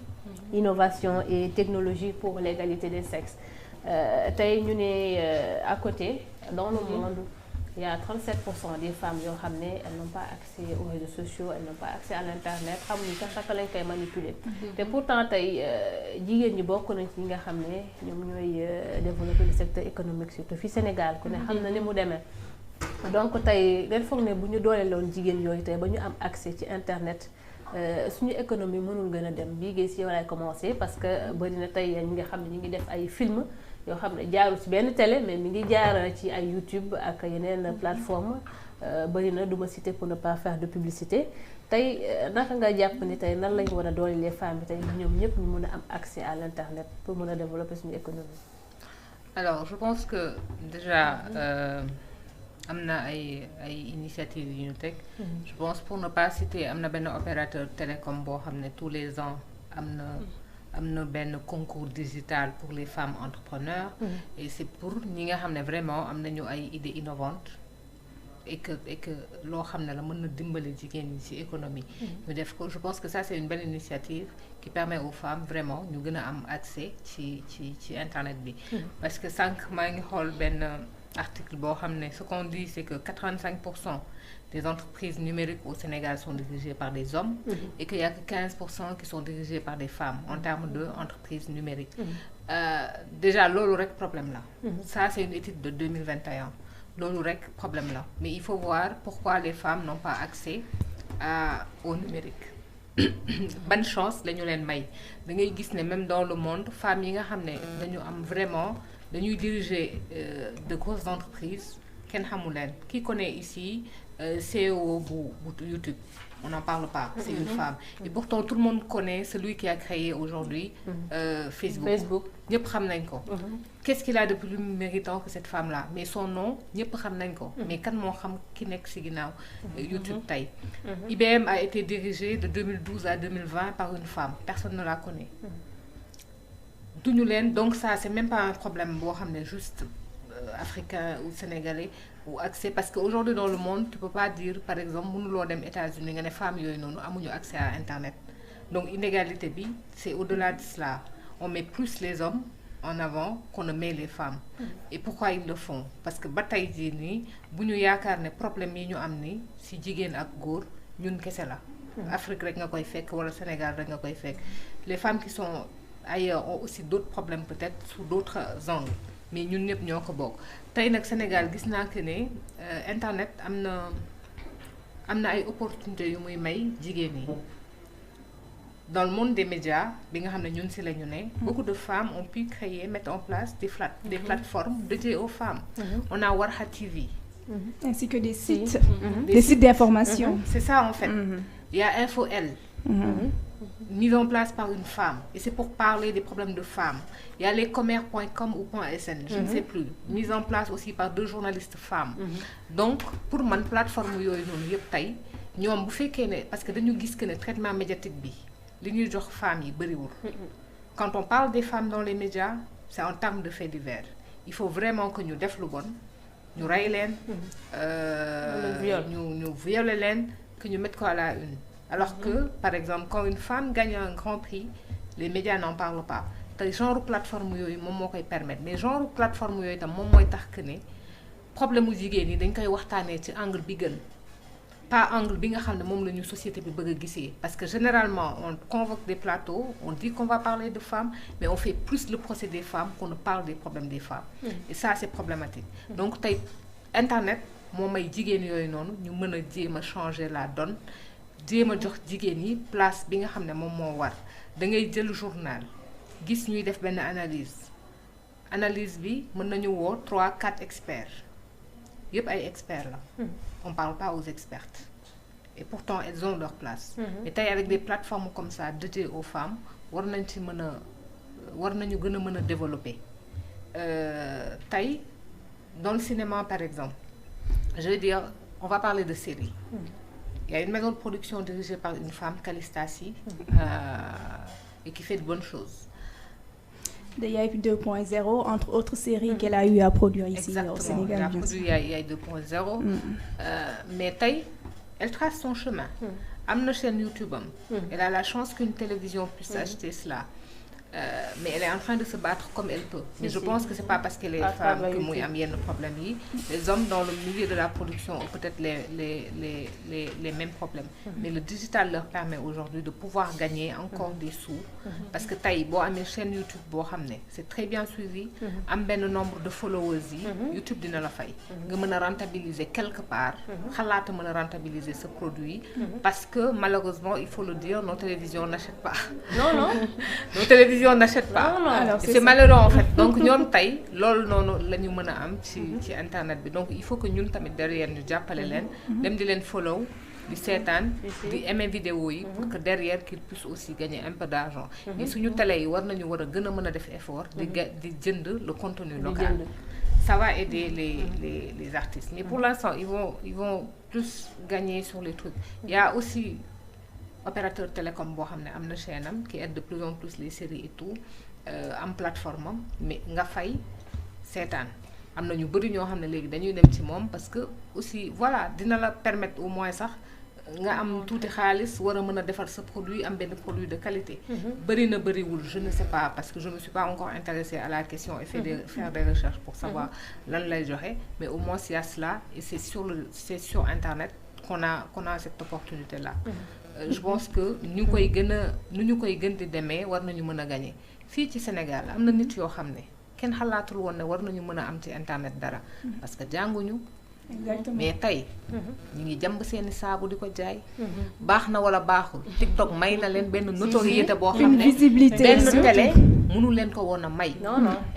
innovation et technologie pour l'égalité des sexes tey ñu ne à côté dans le monde il y a 37% des femmes yoo xam ne elles n'ont pas accès aux réseaux sociaux elles n'ont pas accès à l'internet xamuñu sax naka lañ koy manipuler te pourtant tey jigéen ñi bokk nañ ci ñi nga xam ne ñoom ñooy développer le secteur économique surtout fi Sénégal ku ne xam na ni mu demee donc tey ngeen foog ne bu ñu dooleeloon jigéen yooyu tey ba ñu am accès ci internet suñu économie mënul gën a dem bii gis yow laay commencer parce que bari na tey ñi nga xam ne ñu ngi def ay film yoo xam ne jaarul ci benn télé mais mi ngi jaar ci ay YouTube ak yeneen plateforme bëri na du ma citer pour ne pas faire de publicité tey naka nga jàpp ni tey nan lañu war a doole les femmes bi tey ñoom ñëpp ñu mën a am accès à l'internet pour mën a développer suñu économie. Alors je pense que déjà am na ay initiatives yu ñu teg. Je pense pour ne pas citer am na benn opérateur télécom boo xam ne tous les ans am na benn concours digital pour les femmes entrepreneurs. Et c'est pour ñi nga xam ne vraiment am nañu ay idées innovantes et que loo xam ne la mën na dimbali jigéen ñi ci économie. ñu def ko je pense que ça c'est une belle initiative qui permet aux femmes vraiment ñu gën a am accès ci internet bi. Parce que sànq maa ngi xool benn article boo xam ne ce qu'on dit c'est que 85% des entreprises numériques au Sénégal sont dirigées par des hommes et qu'il y a que 15% qui sont dirigées par des femmes en termes d'entreprises numériques. Déjà loolu rek problème la. Ça c'est une étude de 2021. loolu rek problème la mais il faut voir pourquoi les femmes n'ont pas accès au numérique. Ban chance lañu leen may da ngay gis ne même dans le monde femmes yi nga xam ne dañu am vraiment dañuy diriger de grosses entreprises kenn xamul leen qui connaît ici CEO bu YouTube on n'en parle pas, c'est une femme et pourtant tout le monde connaît celui qui a créé aujourd'hui Facebook. ñëpp xam nañ ko. Qu'est-ce qu'il a de plus méritant que cette femme-là? Mais son nom ñëpp xam nañ ko. Mais kan moo xam ki nekk ci ginnaaw YouTube tey. IBM a été dirigé de 2012 à 2020 par une femme, personne ne la connaît. duñu leen donc ça c'est même pas un problème boo xam ne juste africain ou sénégalais ou accès parce que aujourd'hui dans le monde tu peux pas dire par exemple mënuloo dem États-Unis nga ne femmes yooyu noonu amuñu accès à internet donc inégalité bi c'est au-delà de cela on met plus les hommes en avant qu'on ne met les femmes et pourquoi ils le font parce que ba tey jii nii bu ñu yaakaar ne problème yi ñu am ni ci jigéen ak góor ñun kese la Afrique rek nga koy fekk wala Sénégal rek nga koy fekk les femmes qui sont ailleurs ont aussi d'autres problèmes peut-être sous d'autres angles mais ñun ñëpp ñoo ko bokk tey nag Sénégal gis naa que ne internet am na ay opportunités yu muy may jigéen yi dans le monde des médias bi nga xam ne ñun ci la ñu ne beaucoup de femmes ont pu créer mettre en place des plateformes dédiées aux femmes on a Warha TV ainsi que des sites des sites d'information c'est ça en fait il y a InfoL mise en place par une femme et c'est pour parler des problèmes de femmes. Il y a lescommères.com ou .sn, je ne sais plus, mise en place aussi par 2 journalistes femmes. Donc pour man plateforme yooyu noonu yëpp tey ñoom bu fekkee ne parce que dañu gis que ne traitement médiatique bi li ñuy jox femmes yi bëriwul. Quand on parle des femmes dans les médias c'est en termes de faits divers. Il faut vraiment que ñu def lu bon ñu rey leen ñu violer leen que ñu mettre ko à la une. Alors que, par exemple, quand une femme gagne un grand prix, les médias n'en parlent pas. te genre plateforme yooyu moom moo koy permettre mais genre plateforme yooyu tam moom mooy tax que ne problème mu jigéen ñi dañ koy waxtaanee ci angle bi gën pas angle bi nga xam ne moom la ñu société bi bëgg a gisee. Parce que généralement on convoque des plateaux on dit qu'on va parler de femmes mais on fait plus le procès des femmes qu'on ne parle des problèmes des femmes. Et ça c'est problématique. Donc tey internet moo may jigéen yooyu noonu ñu mën a jéem a changer la donne. jéem a jox jigéen yi place bi nga xam ne moom moo war da ngay jël journal gis ñuy def benn analyse bi mën nañu woo 3-4 experts yëpp ay experts la on parle pas aux expertes et pourtant elles ont leur place mais tey avec des plateformes comme ça dédiées aux femmes war nañu gën a mën a développer tey dans le cinéma par exemple je veux dire on va parler de séries. Il y a une maison de production dirigée par une femme, Calistasi, et qui fait de bonnes choses. De Yaï 2.0, entre autres séries qu'elle a eu à produire ici au Sénégal. Elle a produit Yaï 2.0. Mais elle trace son chemin. Elle a une chaîne YouTube. Elle a la chance qu'une télévision puisse acheter cela. Mais elle est en train de se battre comme elle peut. Mais je pense que c'est pas parce qu'elle est femme que moi il y a un problème. Les hommes dans le milieu de la production ont peut-être les mêmes problèmes. Mais le digital leur permet aujourd'hui de pouvoir gagner encore des sous. Parce que taï bo amé chaîne YouTube bo xamné c'est très bien suivi. Am ben nombre de followers YouTube dina la fay. Nga mëna rentabiliser quelque part. Xalaata mëna rentabiliser ce produit parce que malheureusement il faut le dire nos télévisions n'achètent pas. Non. Nos télévisions télévision n'achète pas. Alors, c'est malheureux en fait. Donc ñoom tey loolu noonu la ñu mën a am ci internet bi donc il faut que ñun tamit derrière ñu jàppale leen. dem di leen follow. di seetaan di aimer vidéo yi pour que derrière qu'ils puissent aussi gagner un peu d'argent mais suñu télé yi war nañu war a gën a mën a def effort di jënd le contenu local ça va aider les artistes mais pour l'instant ils vont plus gagner sur les trucs il y a aussi opérateur télécom boo xam ne am na chaîne am qui aide de plus en plus les séries et tout am plateforme am mais nga fay seetaan am na ñu bëri ñoo xam ne léegi dañuy dem ci moom parce que aussi voilà dina la permettre au moins sax nga am tuuti xaalis war a mën a defar sa produit am benn produit de qualité. bëri na bëriwul je ne sais pas parce que je me suis pas encore intéressée à la question et faire des recherches pour savoir lan lay joxe mais au moins il y a cela et c'est sur internet qu'on a cette opportunité là. Je pense que ñu koy gën di demee war nañu mën a gagner fii ci Sénégal am na nit yoo xam ne kenn xalaatul woon ne war nañu mën a am ci internet dara parce que jànguñu. Exactement. mais tey ñu ngi jàmb seeni saabu di ko jaay baax na wala baaxul TikTok may na leen benn notoriété boo xam ne visibilité benn télé mënul leen ko woon a may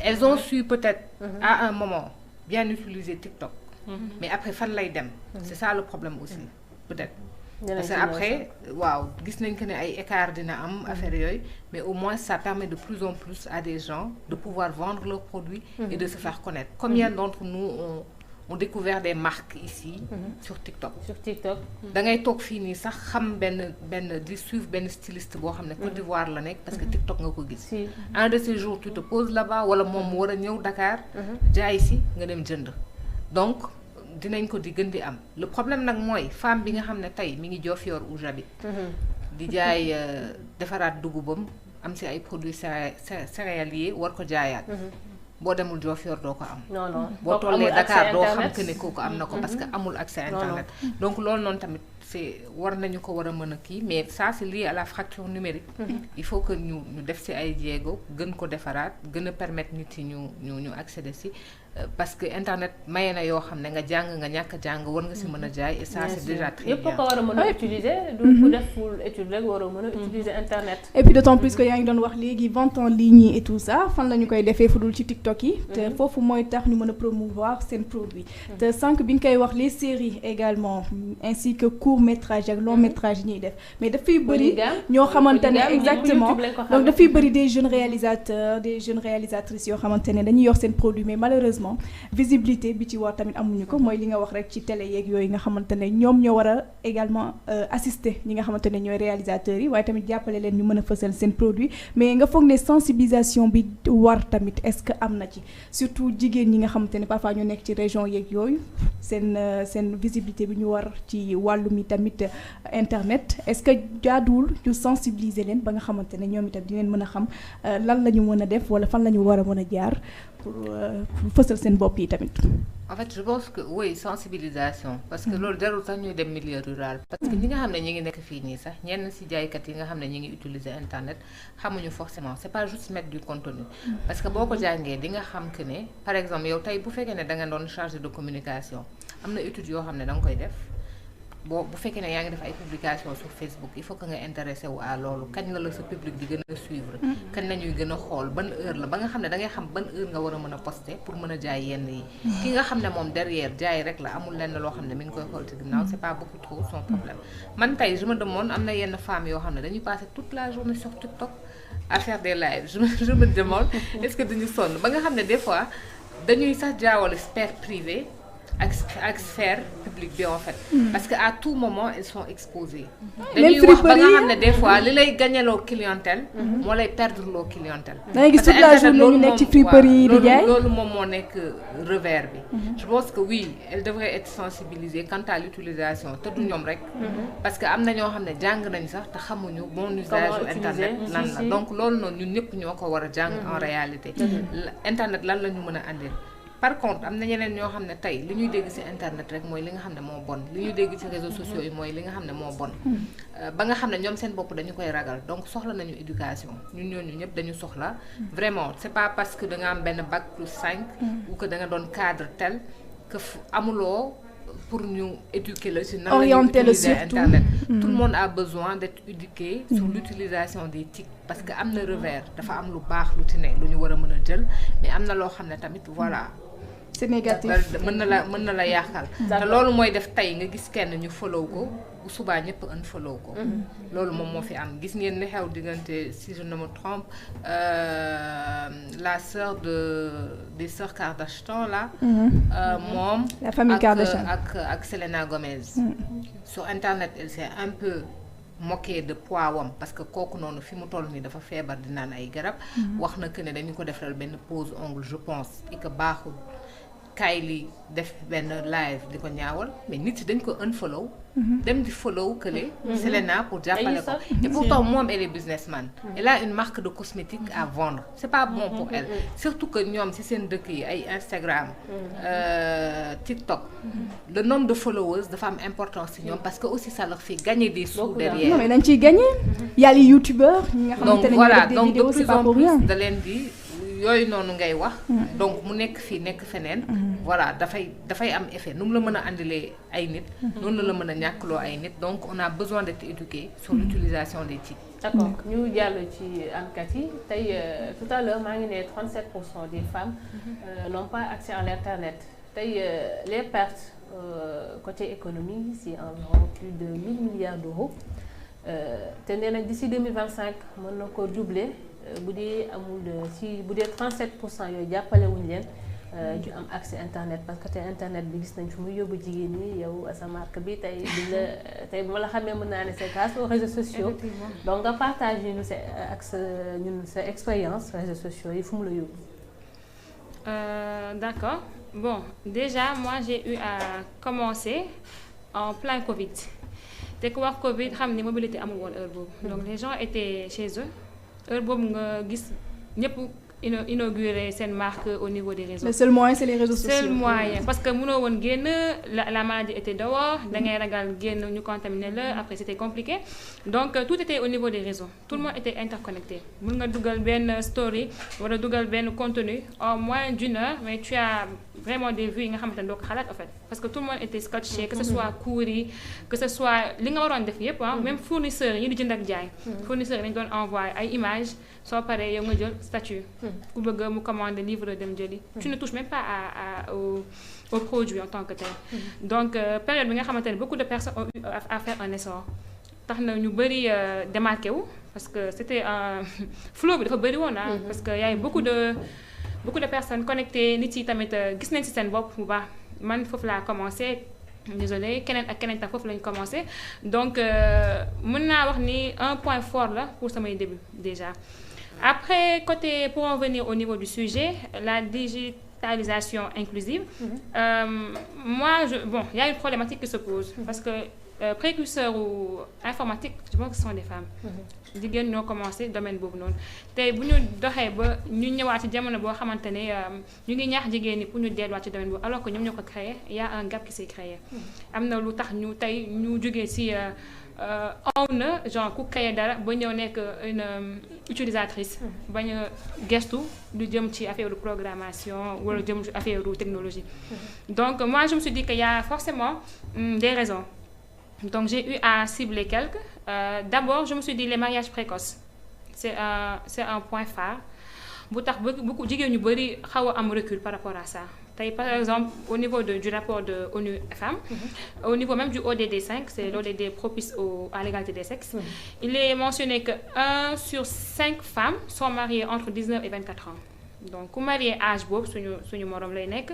elles ont su peut-être à un moment bien utiliser TikTok mais après fan lay dem c'est ça le problème aussi peut-être parce que après waaw gis nañ que ne ay écart dina am affaire yooyu mais au moins ça permet de plus en plus à des gens de pouvoir vendre leurs produits et de se faire connaître combien d'entre nous ont découvert des marques ici sur TikTok. da ngay toog fii nii sax xam benn di suivre benn styliste boo xam ne Côte d'Ivoire la nekk parce que TikTok nga ko gis. un de ces jours tu te poses là-bas wala moom mu war a ñëw Dakar. jaay si nga dem jënd. donc dinañ ko di gën di am le problème nag mooy femme bi nga xam ne tey mi ngi Diofior où j'habite. di jaay defaraat dugubam am si ay produits céréaliers war ko jaayaat. boo demul Diofior doo ko am. non boo tollee Dakar doo xam que ne kooku am na ko parce que amul accès internet. donc loolu noonu tamit c'est war nañu ko war a mën a kii mais ça c'est lié à la fracture numérique. il faut que ñu def ci ay jéego gën ko defaraat gën a permettre nit yi ñu accéder ci parce que internet maye na yoo xam ne nga jàng nga ñàkk a jàng war nga ci mën a jaay et ça c'est déjà très bien. yëpp ko war a mën a utiliser. du ku deful étude rek war a mën a utiliser internet. et puis d'autant plus que yaa ngi doon wax léegi vente en ligne yi et tout ça fan la ñu koy defee fu dul ci TikTok yi. te foofu mooy tax ñu mën a promouvoir seen produit. te sànq bi nga koy wax les séries également ainsi que court métrage ak long métrage yi ñuy def mais dafay bëri ñoo xamante ne exactement donc dafay bëri des jeunes réalisateurs des jeunes réalisatrices yoo xamante ne dañuy yor seen produit mais malheureusement visibilité bi ci war tamit amuñu ko mooy li nga wax rek ci télé yeeg yooyu nga xamante ne ñoom ñoo war a également assister ñi nga xamante ne ñooy réalisateurs yi waaye tamit jàppale leen ñu mën a fësal seen produit mais nga foog ne sensibilisation bi war tamit est-ce que am na ci surtout jigéen ñi nga xamante ne parfois ñu nekk ci région yeeg yooyu seen visibilité bi ñu war ci wàllu mi tamit internet est-ce que jaaduwul ñu sensibiliser leen ba nga xamante ne ñoom itam dinañ mën a xam lan la ñu mën a def wala fan la ñu war a mën a jaar pour fësal seen bopp yi tamit. en fait je pense que oui sensibilisation parce que loolu jarul sax ñuy dem milieu rural parce que ñi nga xam ne ñi ngi nekk fii nii sax ñenn ci jaaykat yi nga xam ne ñi ngi utiliser internet xamuñu forcément c'est pas juste mettre du contenu parce que boo ko jàngee di nga xam que ne par exemple yow tey bu fekkee ne da nga doon chargé de communication am na étude yoo xam ne da nga koy def bu fekkee ne yaa ngi def ay publication sur Facebook il faut que nga intéressé wu à loolu kañ la sa public di gën a suivre kañ la ñuy gën a xool ban heure la ba nga xam ne da ngay xam ban heure nga war a mën a poster pour mën a jaay yenn yi ki nga xam ne moom derrière jaay rek la amul lenn loo xam ne mi ngi koy xool ci ginnaaw c'est pas beaucoup trop son problème man tey je me demande am na yenn femmes yoo xam ne dañuy passer toute la journée sur TikTok à faire des lives je me demande est-ce que duñu sonn ba nga xam ne des fois dañuy sax jaawale sphère privée ak sphère publique bi en fait parce que à tout moment elles sont exposées dañuy wax ba nga xam ne des fois li lay gagneloo clientèle moo lay perdre loo clientèle da ngay gis toute la journée ñu nekk ci friperie yi di jaay loolu moom moo nekk revers bi je pense que oui elles devraient être sensibilisées quant à l'utilisation te du ñoom rek parce que am na ñoo xam ne jàng nañ sax te xamuñu bon usage u internet lan la donc loolu noonu ñun ñëpp ñoo ko war a jàng en réalité internet lan la ñu mën a andil par contre am na ñeneen ñoo xam ne tey li ñuy dégg ci internet rek mooy li nga xam ne moo bon li ñuy dégg ci réseaux sociaux yi mooy li nga xam ne moo bon ba nga xam ne ñoom seen bopp dañu koy ragal donc soxla nañu éducation ñun ñooñu ñëpp dañu soxla vraiment c'est pas parce que da nga am benn bac+5 ou que da nga doon cadre tel que amuloo pour ñu éduquer la ci nan orienter le utiliser surtout. internet. Tout le monde a besoin d'être éduqué sur l'utilisation des TIC parce que am na revers dafa am lu baax lu ci ne lu ñu war a mën a jël mais am na loo xam ne tamit voilà. c'est négatif mën na la yàqal. te loolu mooy def tey nga gis kenn ñu follow ko bu subaa ñëpp unfollow ko. loolu moom moo fi am gis ngeen li xew diggante si je ne me trompe la sœur des sœurs Kardashian là. moom la famille Kardashian ak Selena Gomez. sur internet elle s'est un peu moquée de poids wam parce que kooku noonu fi mu toll nii dafa feebar di naan ay garab. wax na que ne dañu ko defal benn pose ongle je pense et que baaxul. Kylie def benn live di ko ñaawal mais nit yi dañ ko unfollow dem di follow kële Selena pour jàppale ko et pourtant moom elle est businessman elle a une marque de cosmétiques à vendre c'est pas bon pour elle surtout que ñoom ci seen dëkk yi ay Instagram TikTok le nombre de followers dafa am importance ci ñoom parce que aussi ça leur fait gagner des sous derrière. non mais dañ ciy gagner y a les youtubeurs ñi nga xamante ne donc voilà des donc vidéos, de c'est plus pas en pour plus rien. da leen di yooyu noonu ngay wax donc mu nekk fii nekk feneen voilà dafay am effet nu mu la mën a andilee ay nit noonu la mën a ñàkkloo ay nit donc on a besoin d'être éduqué sur l'utilisation des TIC. d'accord ñu jàll ci enquête yi tey tout à l'heure maa ngi ne 37% des femmes n'ont pas accès à l'internet tey les pertes côté économie c'est environ plus de 1000 milliards d'euros te nee nañ d'ici 2025 mën na ko doubler bu dee amul bu dee 37% yooyu jàppale wuñ leen ñu am accès internet parce que tey internet bi gis nañ fi muy yóbbu jigéen ñi yow sa marque bi tey tey bu ma la xamee mën naa ne c'est grâce aux réseaux sociaux donc nga partage ñu sa ak sa expérience réseaux sociaux yi fu mu la yóbbu. D'accord bon déjà moi j'ai eu à commencer en plein Covid te ku wax Covid xam ni mobilité amul woon heure boobu donc les gens étaient chez eux heure boobu nga gis ñëpp inauguré seen marque au niveau des réseaux. le seul moyen c'est les réseaux sociaux. seul moyen parce que mënoo woon génn la maladie était dehors da ngay ragal génn ñu contaminé la après c'était compliqué donc tout était au niveau des réseaux tout le monde était interconnecté mën nga dugal benn story wala dugal benn contenu en moins d'une heure mais tu as vraiment des vues yi nga xamante ne doo ko xalaat en fait parce que tout le monde était scotché que ce soit cours yi que ce soit li nga waroon def yépp même fournisseurs yi di jënd ak jaay fournisseurs yi dañu doon envoyer ay images soo paree yow nga jël statut ku bëgg mu commander livre dem jëli tu ne touches même pas au produit en tant que tel donc période bi nga xamante ne beaucoup de personnes ont eu à faire un essor tax na ñu bëri démarqué wu parce que c'était un flow bi dafa bëri woon parce que y a beaucoup de personnes connectées nit yi tamit gis nañ ci seen bopp bu baax man foofu laa commencé désolé keneen ak keneen tam foofu lañu commencé donc mën naa wax ni un point fort la pour samay début déjà après côté pour en venir au niveau du sujet la digitalisation inclusive moi il y a une problématique qui se pose parce que précurseurs ou informatique je pense que ce sont des femmes jigéen ñoo commencé domaine boobu noonu tey bu ñu doxee ba ñu ñëwaat ci jamono boo xamante ne ñu ngi ñaax jigéen ñi pour ñu delluwaat ci domaine boobu alors que ñoom ñoo ko créé il y a un gap qui s'est créé am na lu tax ñu tey ñu jógee ci on na genre ku créé dara ba ñëw nekk une utilisatrice bañ a gestu lu jëm ci affaire de programmation wala jëm ci affaire de technologie donc moi je me suis dit que y a forcément des raisons donc j'ai eu à cibler quelques d'abord je me suis dit les mariages précoces c'est un point phare bu tax beaucoup jigéen ñu bari xaw a am recul par rapport à ça tey par exemple au niveau du rapport de ONU Femmes au niveau même du ODD 5 c'est l'ODD propice à l'égalité des sexes il est mentionné que 1 sur 5 femmes sont mariées entre 19 et 24 ans donc ku marié âge boobu suñu moroom lay nekk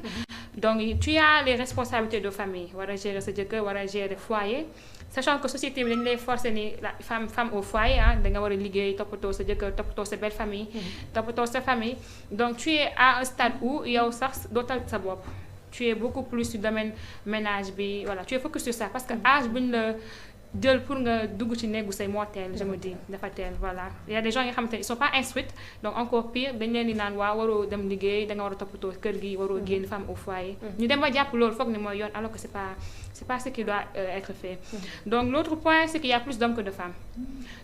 donc tu as les responsabilités de famille war a gérer sa jëkkër war a gérer foyer sachant que société bi dañu lay forcer ni la femme au foyer da nga war a liggéey toppatoo sa jëkkër toppatoo sa belle famille toppatoo sa famille donc tu es à un stade où yow sax dootal sa bopp tu es beaucoup plus sur domaine ménage bi voilà tu es focus sur ça parce que âge bu ñu la jël pour nga dugg ci néegu say moo teel je me dis dafa teel voilà il y a des gens yi nga xamante ne ils sont pas instruits donc encore pire dañ leen di naan waa waroo dem liggéey da nga war a toppatoo kër gi waroo génn femme au foyer ñu dem ba jàpp loolu foog ni mooy yoon alors que c'est pas ce qui doit être fait donc l'autre point c'est qu'il y a plus d'hommes que de femmes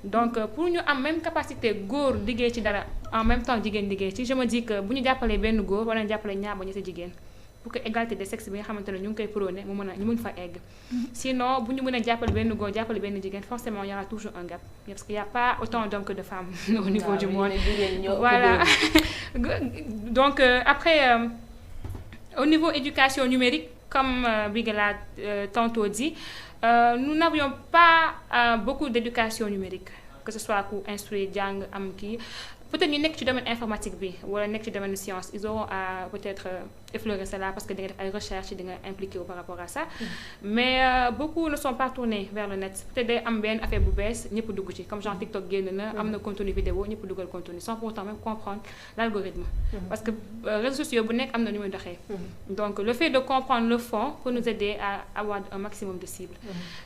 donc pour ñu am même capacité góor liggéey ci dara en même temps jigéen liggéey ci je me dis que bu ñu jàppalee benn góor wala ñu jàppalee ñaar ba ñetti jigéen pour que égalité des sexes bi nga xamante ne ñu ngi koy prôné ñu mën fa egg. Sinon bu ñu mën a jàppale benn góor jàppale benn jigéen forcément il y aura toujours un gap parce qu'il y a pas autant d'hommes que de femmes au niveau du monde. Voilà donc après au niveau éducation numérique comme Bigué l'a tantôt dit nous n'avions pas beaucoup d'éducation numérique que ce soit pour instruire jàng am kii. Peut-être ñu nekk ci domaine informatique bi wala nekk ci domaine science ils auront à peut-être effleurer cela parce que di nga def ay recherches di nga impliqué wu par rapport à ça mais beaucoup ne sont pas tournés vers le net peut-être day am benn affaire bu bees ñëpp dugg ci comme genre TikTok génn na am na contenu vidéo ñëpp duggal contenu sans pourtant même comprendre l'algorithme parce que réseaux sociaux bu nekk am na nu muy doxee donc le fait de comprendre le fond peut nous aider à avoir un maximum de cibles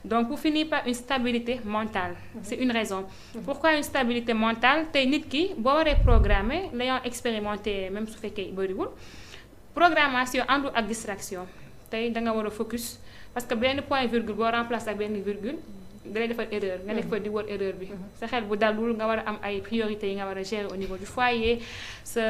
donc pour finir par une stabilité mentale c'est une raison pourquoi une stabilité mentale tey nit ki boo waree programmer l'ayant expérimenté même su fekkee bëriwul programmation àndul ak distraction tey da nga war a focus parce que benn point virgule boo remplace ak benn virgule da lay defal erreur nga nekk fa di wër erreur bi sa xel bu dalul nga war a am ay priorités yi nga war a gérer au niveau du foyer sa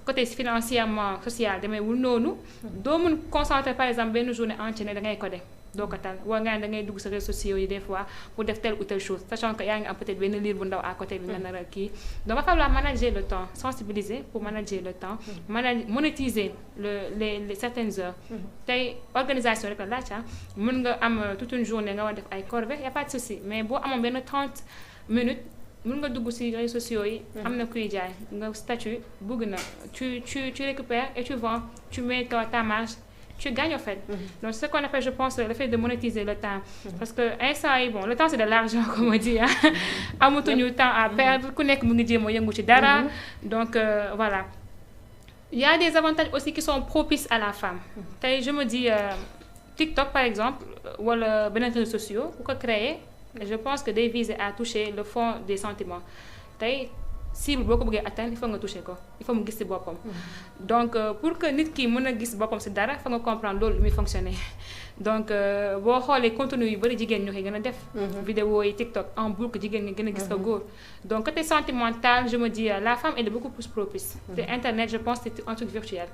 côté financièrement social demeewul noonu doo mën concentrer par exemple benn journée entière da ngay coder doo ko tal war ngaa da ngay dugg sa réseaux sociaux yi des fois pour def telle ou telle chose sachant que yaa ngi am peut-être benn livre bu ndaw à côté bi nga nar a kii donc va falloir manager le temps sensibiliser pour manager le temps monétiser les certaines heures tey organisation rek la laaj mën nga am toute une journée nga war def ay corvées y a pas de souci mais boo amoon benn 30 minutes mën nga dugg ci réseaux sociaux yi am na kuy jaay nga statut bëgg na tu récupères et tu vends tu mets ta marge tu gagnes en fait. Donc c'est ce qu'on appelle je pense le fait de monétiser le temps parce que instant yi bon le temps c'est de l'argent comme on dit amatuñu temps à perdre ku nekk mu ngi jéem a yëngu ci dara donc voilà il y a des avantages aussi qui sont propices à la femme tey je me dis TikTok par exemple wala beneen réseaux sociaux bu ko créer je pense que day viser à toucher le fond des sentiments tey cible boo ko bëggee atteindre il faut nga toucher ko il faut mu gis ci boppam donc pour que nit ki mën a gis boppam ci dara fa nga comprendre loolu muy fonctionner donc boo xoolee contenu yu bari jigéen ñoo koy gën a def vidéo yi TikTok en boucle jigéen ñi gën a gis ko góor donc côté sentimental je me dis la femme elle est beaucoup plus propice te internet je pense c'est un truc virtuel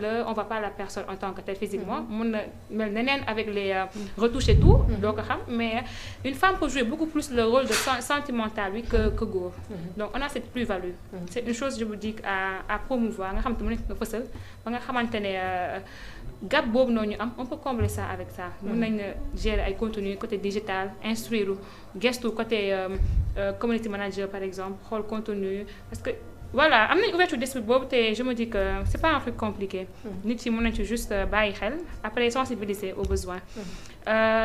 la on voit pas la personne en tant que telle physiquement mun na mel neneen avec les retouches et tout doo ko xam mais une femme peut jouer beaucoup plus le rôle de sentimental bi que góor donc on a cette plus-value c'est une chose je vous dis à promouvoir nga xam te mu nekk nga fësal ba nga xamante ne gap boobu noonu ñu am on peut combler ça avec ça mun nañ gérer ay contenu côté digital instruire gestu côté community manager par exemple xool contenu parce que voilà am nañ ouverture d'esprit boobu te je me dis que c'est pas un truc compliqué nit yi mën nañ ci juste bàyyi xel après sensibiliser aux besoins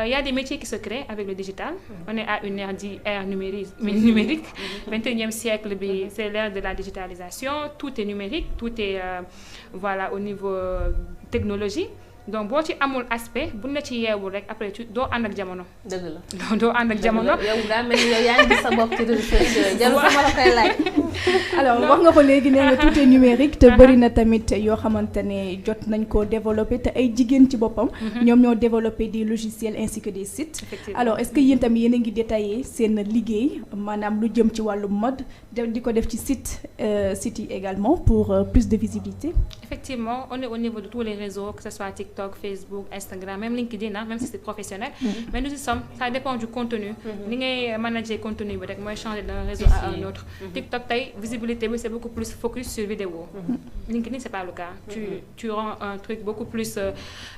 il y a des métiers qui se créent avec le digital on est à une ère numérique 21e siècle bi c'est l'ère de la digitalisation tout est numérique tout est voilà au niveau technologie donc boo ci amul aspect bu la ci yeewul rek après doo ànd ak jamono. dëgg la doo ànd ak jamono. yow daa mel ni yow yaa ngi gis sa bopp ci réseaux sociaux jarul sama la koy laaj. alors wax nga ko léegi nee nga tout est numérique te bëri na tamit yoo xamante ne jot nañ koo développer te ay jigéen ci boppam. ñoom ñoo développer des logiciels ainsi que des sites. alors est-ce que yéen tamit yéen a ngi détailler seen liggéey maanaam lu jëm ci wàllu mode di ko def ci site yi également pour plus de visibilité. Effectivement on est au niveau de tous les réseaux que ce soit TikTok, Facebook, Instagram, même LinkedIn, même si c'est professionnel. Mais nous y sommes, ça dépend du contenu. Ni ngay manager contenu bi rek mooy changer d'un réseau à un autre. TikTok tey visibilité bi c'est beaucoup plus focus sur vidéo. LinkedIn c'est pas le cas. Tu rends un truc beaucoup plus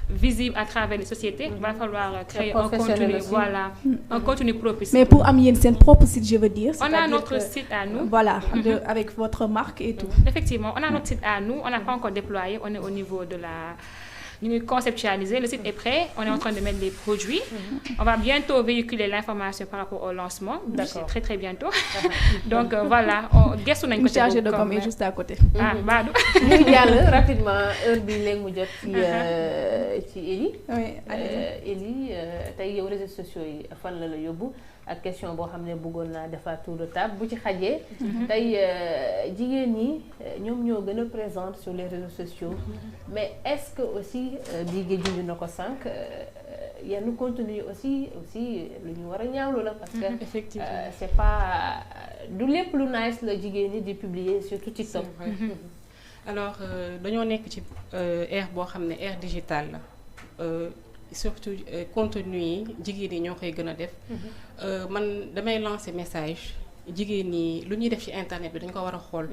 visible à travers les sociétés. Il va falloir créer un contenu, voilà, un contenu propice. Mais pour am yéen seen propre site je veux dire. On a notre site à nous. Voilà, avec votre marque et tout. Effectivement, on a notre site à nous. On n'a pas encore déployé. On est au niveau de la ñu ngi conceptualiser, le site est prêt, on est en train de mettre les produits. On va bientôt véhiculer l'information par rapport au lancement. C'est très très bientôt. Donc voilà, gëstu nañ ko ci chargé de com est juste à côté. Ah Badou. ñu jàll rapidement heure bi léegi mu jot ci Elie. Oui, Elie tey yow réseaux sociaux yi fan la yóbbu ak question boo xam ne bëggoon naa defaat tour de table bu ci xajee. tey jigéen ñi ñoom ñoo gën a présente sur les réseaux sociaux mais est-ce que aussi bii nga junj na ko sànq yenn contenu aussi lu ñu war a ñaawlu la parce que c'est pas du lépp lu nice la jigéen ñi di publier surtout TikTok. alors dañoo nekk ci ère boo xam ne ère digitale la surtout contenu yi jigéen ñi ñoo koy gën a def man damay lancer message jigéen ñi lu ñuy def ci internet bi dañ ko war a xool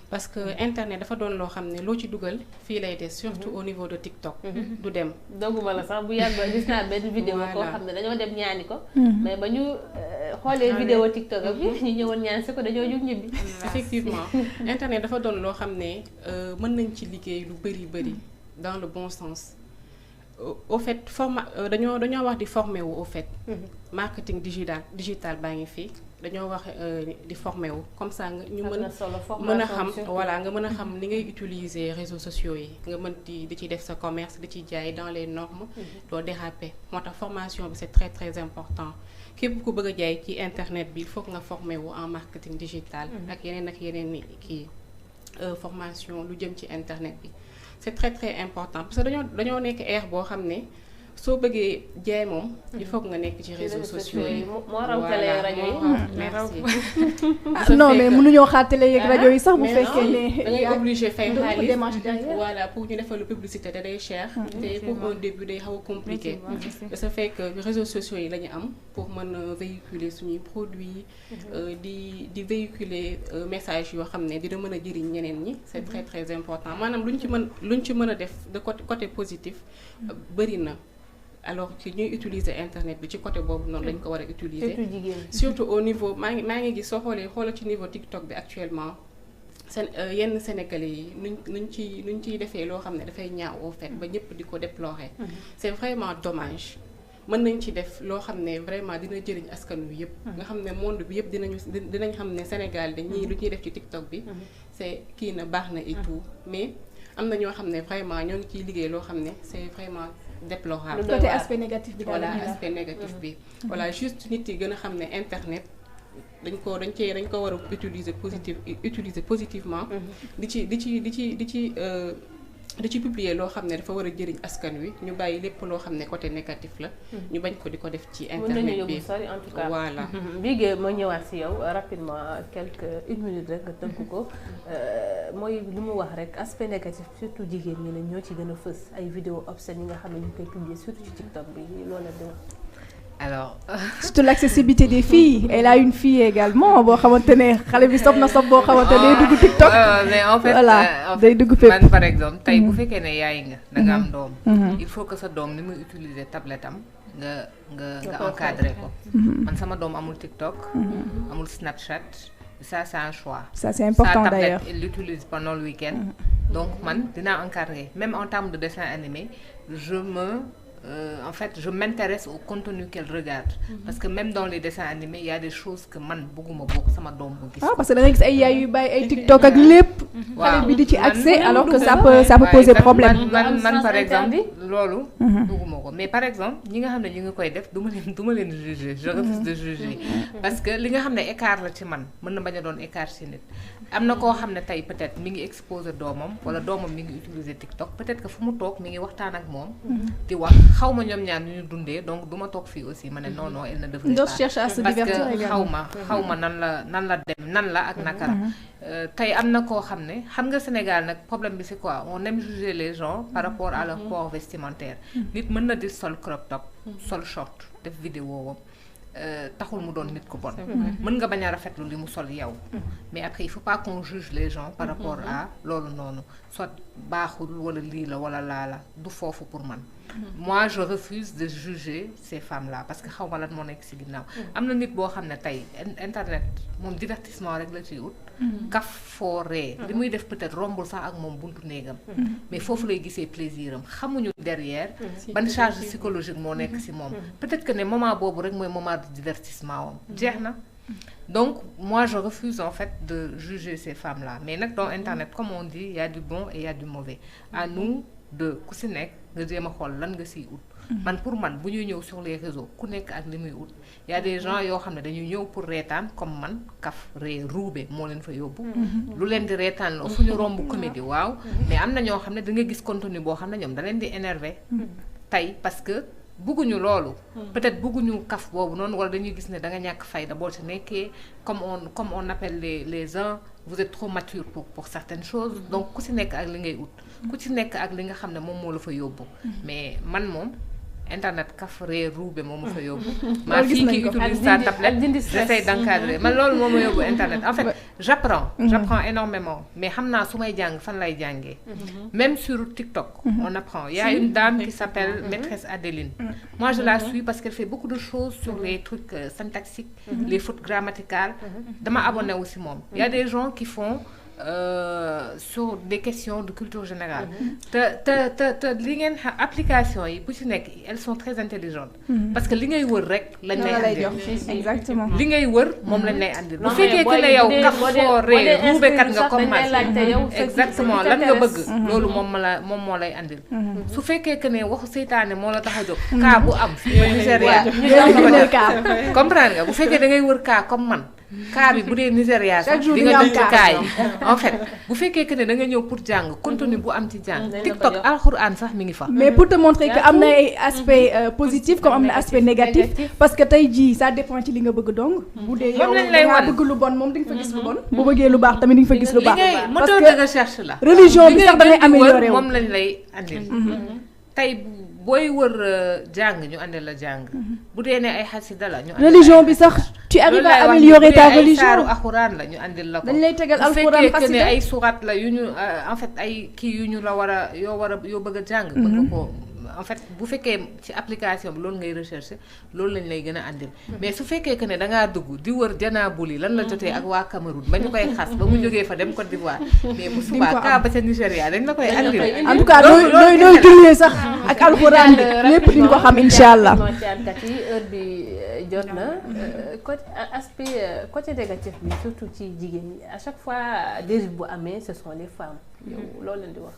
parce que internet dafa doon loo xam ne loo ci dugal fii lay des surtout au niveau de TikTok du dem dogguma la sax bu yàgg gis naa benn vidéo koo xam ne dañoo dem ñaani ko mais ba ñu xoolee vidéo TikTok ak bi ñu ñëwoon ñaan si ko dañoo jug ñibbi effectivement internet dafa doon loo xam ne mën nañ ci liggéey lu bëri dans le bon sens au fait dañoo wax di former wu au fait marketing digital baa ngi fii dañoo wax di former wu comme ça nga ñu mën a xam voilà nga mën a xam ni ngay utiliser réseaux sociaux yi nga mën di ci def sa commerce di ci jaay dans les normes doo déraper moo tax formation bi c'est très très important képp ku bëgg a jaay ci internet bi il faut que nga former wu en marketing digital ak yeneen ni kii formation lu jëm ci internet bi c'est très très important parce que dañoo nekk ère boo xam ne soo bëggee jaay moom il faut que nga nekk ci réseaux sociaux yi moo raw télé rajo yi merci non mais mënuñoo xaar télé yeeg rajo yi sax bu fekkee ne da ngay obligé fay xaalis démarche derrière voilà pour ñu defal publicité da day cher te pour un début day xaw a compliqué ça fait que réseaux sociaux yi la ñu am pour mën a véhiculer suñuy produits di véhiculer message yoo xam ne dina mën a jëriñ ñeneen ñi c'est très très important maanaam luñ ci mën a def de côté positif bëri na alors que ñuy utiliser internet bi ci côté boobu noonu lañ ko war a utiliser surtout au niveau maa ngi gis soo xoola ci niveau TikTok bi actuellement yenn Sénégalais yi nuñ ciy defee loo xam ne dafay ñaaw au fait ba ñëpp di ko déplorer c'est vraiment dommage mën nañ ci def loo xam ne vraiment dina jëriñ askan wi yëpp nga xam ne monde bi yëpp dinañ xam ne Sénégal dañuy lu ñuy def ci TikTok bi c'est kii na baax na et tout mais am na ñoo xam ne vraiment ñoo ngi ciy liggéey loo xam ne c'est vraiment déplorable. côté aspect négatif bi voilà aspect négatif bi. voilà juste nit yi gën a xam ne internet dañ ko war a utiliser positivement. di ci publier loo xam ne dafa war a jëriñ askan wi ñu bàyyi lépp loo xam ne côté négatif la. ñu bañ ko di ko def ci internet bi. mën nañu yóbbu sori en tout cas voilà. Bigué ma ñëwaat si yow rapidement une minute rek nga tënk ko mooy lu mu wax rek aspect négatif surtout jigéen ñi ne ñoo ci gën a fës ay vidéo obscènes yi nga xam ne ñu koy publier surtout ci TikTok bi loolu la di wax. alors surtout l'accessibilité des filles elle a une fille également boo xamante ne xale bi sob boo xamante ne day dugg TikTok mais en fait voilà day dugg fépp man par exemple tey bu fekkee ne yaay nga da nga am doom il faut que sa doom ni muy utiliser tablette am nga encadrer ko man sama doom amul TikTok amul Snapchat ça c'est un choix ça c'est important sa d'ailleurs tablette il l'utilise pendant le week-end donc man dinaa encadrer même en termes de dessin animé en fait je m'intéresse au contenu qu'elle regarde parce que même dans les dessins animés il y a des choses que man bëgguma bokk sama doom bu gis parce que da nga gis ay yaay yu bàyyi ay TikTok ak lépp xale bi di ci accès alors que ça peut poser problème man par exemple loolu bëgguma ko mais par exemple ñi nga xam ne ñu ngi koy def du ma leen juger je refuse de juger parce que li nga xam ne écart la ci man mën na bañ a doon écart ci nit am na koo xam ne tey peut-être mi ngi exposer doomam wala doomam mi ngi utiliser TikTok peut-être que fu mu toog mi ngi waxtaan ak moom di wax xaw ma ñoom ñaar ñu dundee donc du ma toog fii aussi ma ne non elle ne devrait pas parce que xaw ma nan la ak naka la tey am na koo xam ne xam nga Sénégal nag problème bi c'est quoi on aime juger les gens par rapport à leur port vestimentaire nit mën na di sol crop top sol short def vidéo wam taxul mu doon nit ku bon mën nga bañ a rafetlu li mu sol yow mais après il faut pas qu'on juge les gens par rapport à loolu noonu soit baaxul wala lii la wala laa la du foofu pour man moi je refuse de juger ces femmes-là parce que xaw ma lan moo nekk ci ginnaaw am na nit boo xam ne tey internet moom divertissement rek la ciy ut kaf fooree li muy def peut-être rombul sax ak moom buntu néegam mais foofu lay gisee plaisir am xamuñu derrière ban charge psychologique moo nekk ci moom peut-être que ne moment boobu rek mooy moment de divertissement am jeex na donc moi je refuse en fait de juger ces femmes-là mais nag dans internet comme on dit il y a du bon et il y a du mauvais à nous de ku ci nekk nga jéem a xool lan nga ciy ut man pour man bu ñuy ñëw sur les réseaux ku nekk ak li muy ut y a des gens yoo xam ne dañuy ñëw pour reetaan comme man kaf ree ruube moo leen fa yóbbu lu leen di reetaan la fu ñu romb comédie waaw mais am na ñoo xam ne da nga gis contenu boo xam ne ñoom da leen di énerver tey parce que bëgguñu loolu. peut-être bëgguñu kaf boobu noonu wala dañuy gis ne da nga ñàkk fayda boo ci nekkee comme on appelle les uns vous êtes trop mature pour certaines choses. donc ku ci nekk ak li ngay ut. ku ci nekk ak li nga xam ne moom moo la fa yóbbu. mais man moom internet kaf ree ruube moo ma fa yóbbu. ma fille qui utilise sa tablette j'essaie d'encadrer man loolu moo ma yóbbu internet en fait j'apprends énormément mais xam naa su may jàng fan lay jàngee. même sur TikTok on apprend il y a une dame qui s'appelle Maîtresse Adéline. moi je la suis parce qu'elle fait beaucoup de choses sur les trucs syntaxiques les fautes grammaticales dama abonné aussi moom il y a des gens qui font sur des questions de culture générale. te li ngeen application yi bu ci nekk elles sont très intelligentes. parce que li ngay wër rek lañ lay andil. exactement li ngay wër moom lañ lay andil. bu fekkee que ne yow kaf foo ree ruubekat nga comme man exactement lan nga bëgg. loolu moom moo lay andil. su fekkee que ne waxu seytaane moo la tax a jóg. cas bu am fii ba Nigéria. comprendre nga bu fekkee da ngay wër cas comme man. cas bi bu dee Nigéria sax di nga jot ci cas yi en fait bu fekkee que ne da nga ñëw pour jàng contenu bu am ci jàng TikTok alxuraan sax mi ngi fa. mais pour te montrer que am na ay aspect positif comme am na aspect négatif parce que tey jii ça dépend ci li nga bëgg donc. bu dee yow da nga bëgg lu bon moom di nga fa gis lu bon. bu bëggee lu baax tamit di nga fa gis lu baax. moteur de recherche la. religion bi sax da ngay améliorer wu moom lañ lay andil. tey booy wër jàng ñu andil la jàng. bu dee ne ay xasida la ñu andil religion bi sax tu arrives à améliorer ta religion. saaru alxuraan la ñu andil la ko. dañ lay tegal alxuraan bu fekkee que ne ay surat la yu ñu en fait ay kii yu ñu la yoo bëgg a jàng. bëgg nga ko en fait bu fekkee ci application bi loolu ngay rechercher loolu lañ lay gën a andil. mais su fekkee que ne da ngaa dugg di wër Janabuli lan la jotee ak waa Cameroun ba ñu koy xas ba mu jógee fa dem Côte d'Ivoire. mais bu subaa kaa ba ca Nigéria dañ la koy andil. en tout cas nooy jullee sax ak alxuraan bi lépp di nga ko xam incha allah. heure bi jot na côté aspect côté négatif bi surtout ci jigéen ñi à chaque fois dérive bu amee ce sont les femmes. yow loolu leen di wax.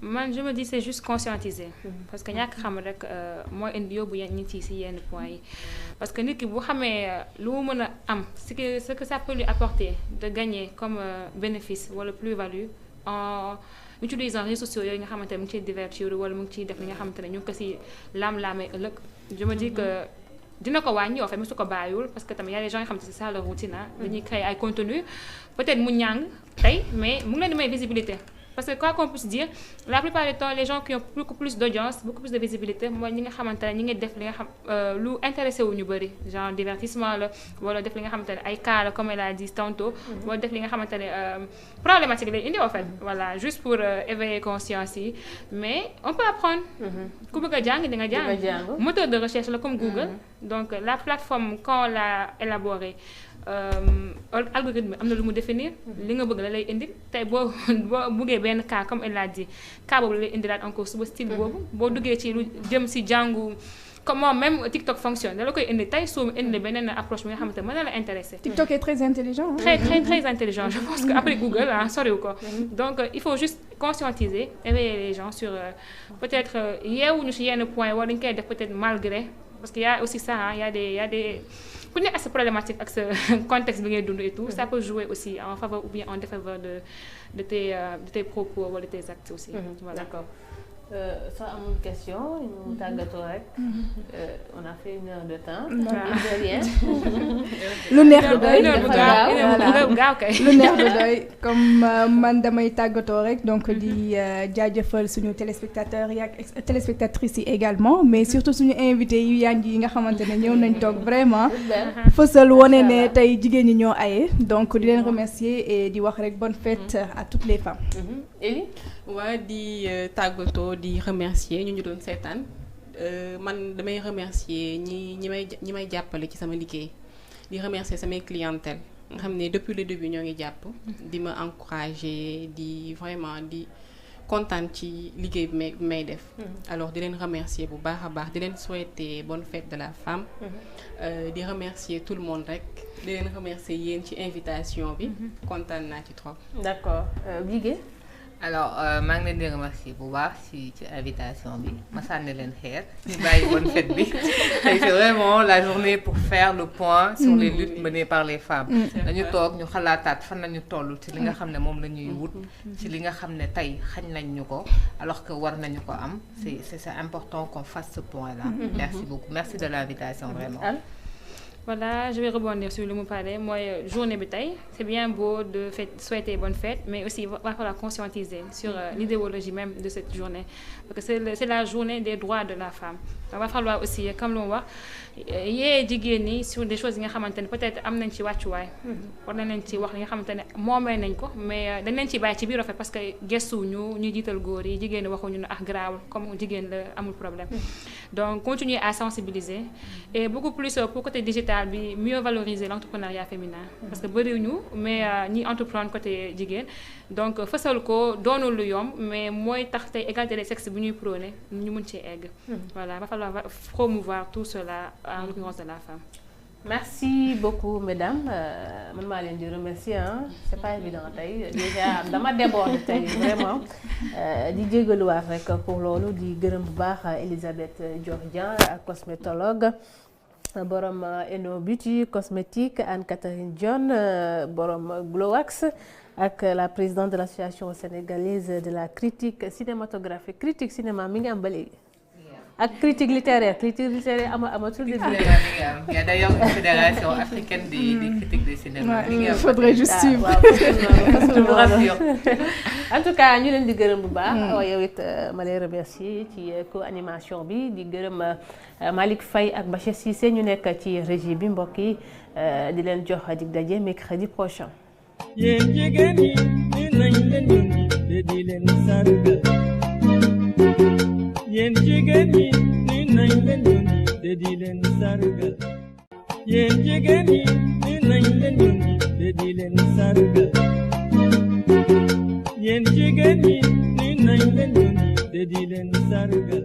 man je me dis c'est juste conscientiser. parce que ñàkk xam rek mooy indi yóbbu nit yi ci yenn points yi. parce que nit ki bu xamee lu mu mën a am ce que ça peut lui apporter de gagner comme bénéfice wala plus-value en utilisant réseaux sociaux yooyu nga xamante ne mu ngi ciy divertir wala mu ngi ciy def li nga xamante ne ñu ngi ko ci laam-laamee ëllëg. je me dis que dina ko wàññi en fait su ko bàyyiwul parce que tamit y a des gens yoo xamante ne c'est ça leur routine dañuy créer ay contenu peut-être mu ñàng tey mais mu ngi leen di may visibilité. parce que quoi qu'on puisse dire la plupart du temps les gens qui ont beaucoup plus d'audience beaucoup plus de visibilité mooy ñi nga xamante ne ñi ngi def li nga xam lu intéressé wu ñu bëri genre divertissement la wala def li nga xamante ne ay cas la comme elle a dit tantôt wala def li nga xamante ne problématique lay indi en fait voilà juste pour éveiller conscience yi mais on peut apprendre ku bëgg a jàng di nga jàng moteur de recherche la comme Google donc la plateforme quand on l'a élaboré algorithme am na lu mu définir li nga bëgg la lay indi tey boo buggee benn cas comme elle l'a dit cas boobu la lay indilaat encore suba style boobu boo duggee ci lu jëm ci jàngu comment même TikTok fonctionne da la koy indi tey soo indi beneen approche bi nga xamante ne mën na la intéresser. TikTok est très intelligent. très intelligent je pense que après Google soriw ko donc il faut juste conscientiser éveiller les gens sur peut-être yeewuñu ci yenn point wala dañu koy def peut-être malgré parce que y a aussi ça y a des ku nekk ak sa problématique ak sa contexte bi ngay dund et tout ça peut jouer aussi en faveur ou bien en défaveur de tes propos wala de tes actes aussi. Voilà. D'accord. Soo amul question ñu tàggatoo rek. On a fait 1 heure de temps. de rien. lu neex du doy. lu neex du doy comme man damay tàggatoo rek donc di jaajëfal suñu téléspectateurs yi ak téléspectatrices yi également mais surtout suñu invité yu yanj yi nga xamante ne ñëw nañ toog vraiment. fësal wone ne tey jigéen ñi ñoo aye donc di leen remercier et di wax rek bonne fête à toutes les femmes. Eli. waa di tàggatoo di remercier ñu doon seetaan man damay remercier ñi may jàppale ci sama liggéey di remercier samay clientèle nga xam ne depuis le début ñoo ngi jàpp di ma encourager di vraiment di kontaan ci liggéey bi may def alors di leen remercier bu baax a baax di leen souhaiter bonne fête de la femme di remercier tout le monde rek di leen remercier yéen ci invitation bi kontaan naa ci trop. D'accord Bigué. alors maa ngi leen di remercier bu baax ci invitation bi ma sànni leen xeer ñu bàyyi bonne fête bi tey c'est vraiment la journée pour faire le point sur les luttes menées par les femmes dañu toog ñu xalaataat fan nañu toll ci li nga xam ne moom la ñuy wut ci li nga xam ne tey xañ nañ ñu ko alors que war nañu ko am c'est important qu'on fasse ce point là. Merci beaucoup, merci de l'invitation vraiment. Voilà, je vais rebondir sur le mot parler. Moi, journée bataille, c'est bien beau de souhaiter bonne fête, mais aussi il va falloir conscientiser sur l'idéologie même de cette journée. Parce que c'est la journée des droits de la femme. Il va falloir aussi, comme l'on voit, yee jigéen ñi sur des choses yi nga xamante ne peut-être am nañ ci wàccuwaay. war nañ leen ci wax li nga xamante ne moomee nañ ko mais dañ leen ci bàyyi ci biir rafet parce que gëstuñu ñu jiital góor yi jigéen ñi waxuñu ne garaawul comme jigéen la amul problème. Donc continuer à sensibiliser et beaucoup plus pour côté digital bi mieux valoriser l'entrepreneuriat féminin. Parce que bëriwuñu mais ñi entreprendre côté jigéen donc fësal ko doonul lu yomb mais mooy tax tey égalité des sexes bu ñuy prôné ñu mën cee egg. Voilà va falloir promouvoir tout cela. En l'occurrence de la femme. Merci beaucoup mesdames man maa leen di remercier c'est pas évident tey déjà dama déborde tey vraiment di jégaluwaat rek pour loolu di gërëm bu baax Elisabeth Dior Dieng ak cosmétologue borom Eno Beauty cosmétique Anne-Catherine John borom Glowax ak la présidente de l'association sénégalaise de la critique cinématographique critique cinéma mi ngi am ba léegi. ak critique littéraire amatul de il y a d'ailleurs une fédération africaine des critiques de cinéma. Il faudrait juste suivre. Je vous rassure. En tout cas ñu leen di gërëm bu baax. yow it ma lay remercier ci co-animation bi di gërëm Malick Faye ak Bachir Cissé ñu nekk ci régie bi mbokk yi di leen jox dig daje mercredi prochain. yéen jigéen ñi nañ leen yónni te di leen sargal. yéen jigéen ñi nañ leen yónni te di leen sargal. yéen jigéen ñi nañ leen yónni te di leen sargal. yéen jigéen ñi nañ leen yónni te di leen sargal.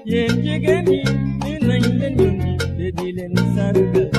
yéen jigéen ñi nañ leen yónni te di leen sargal.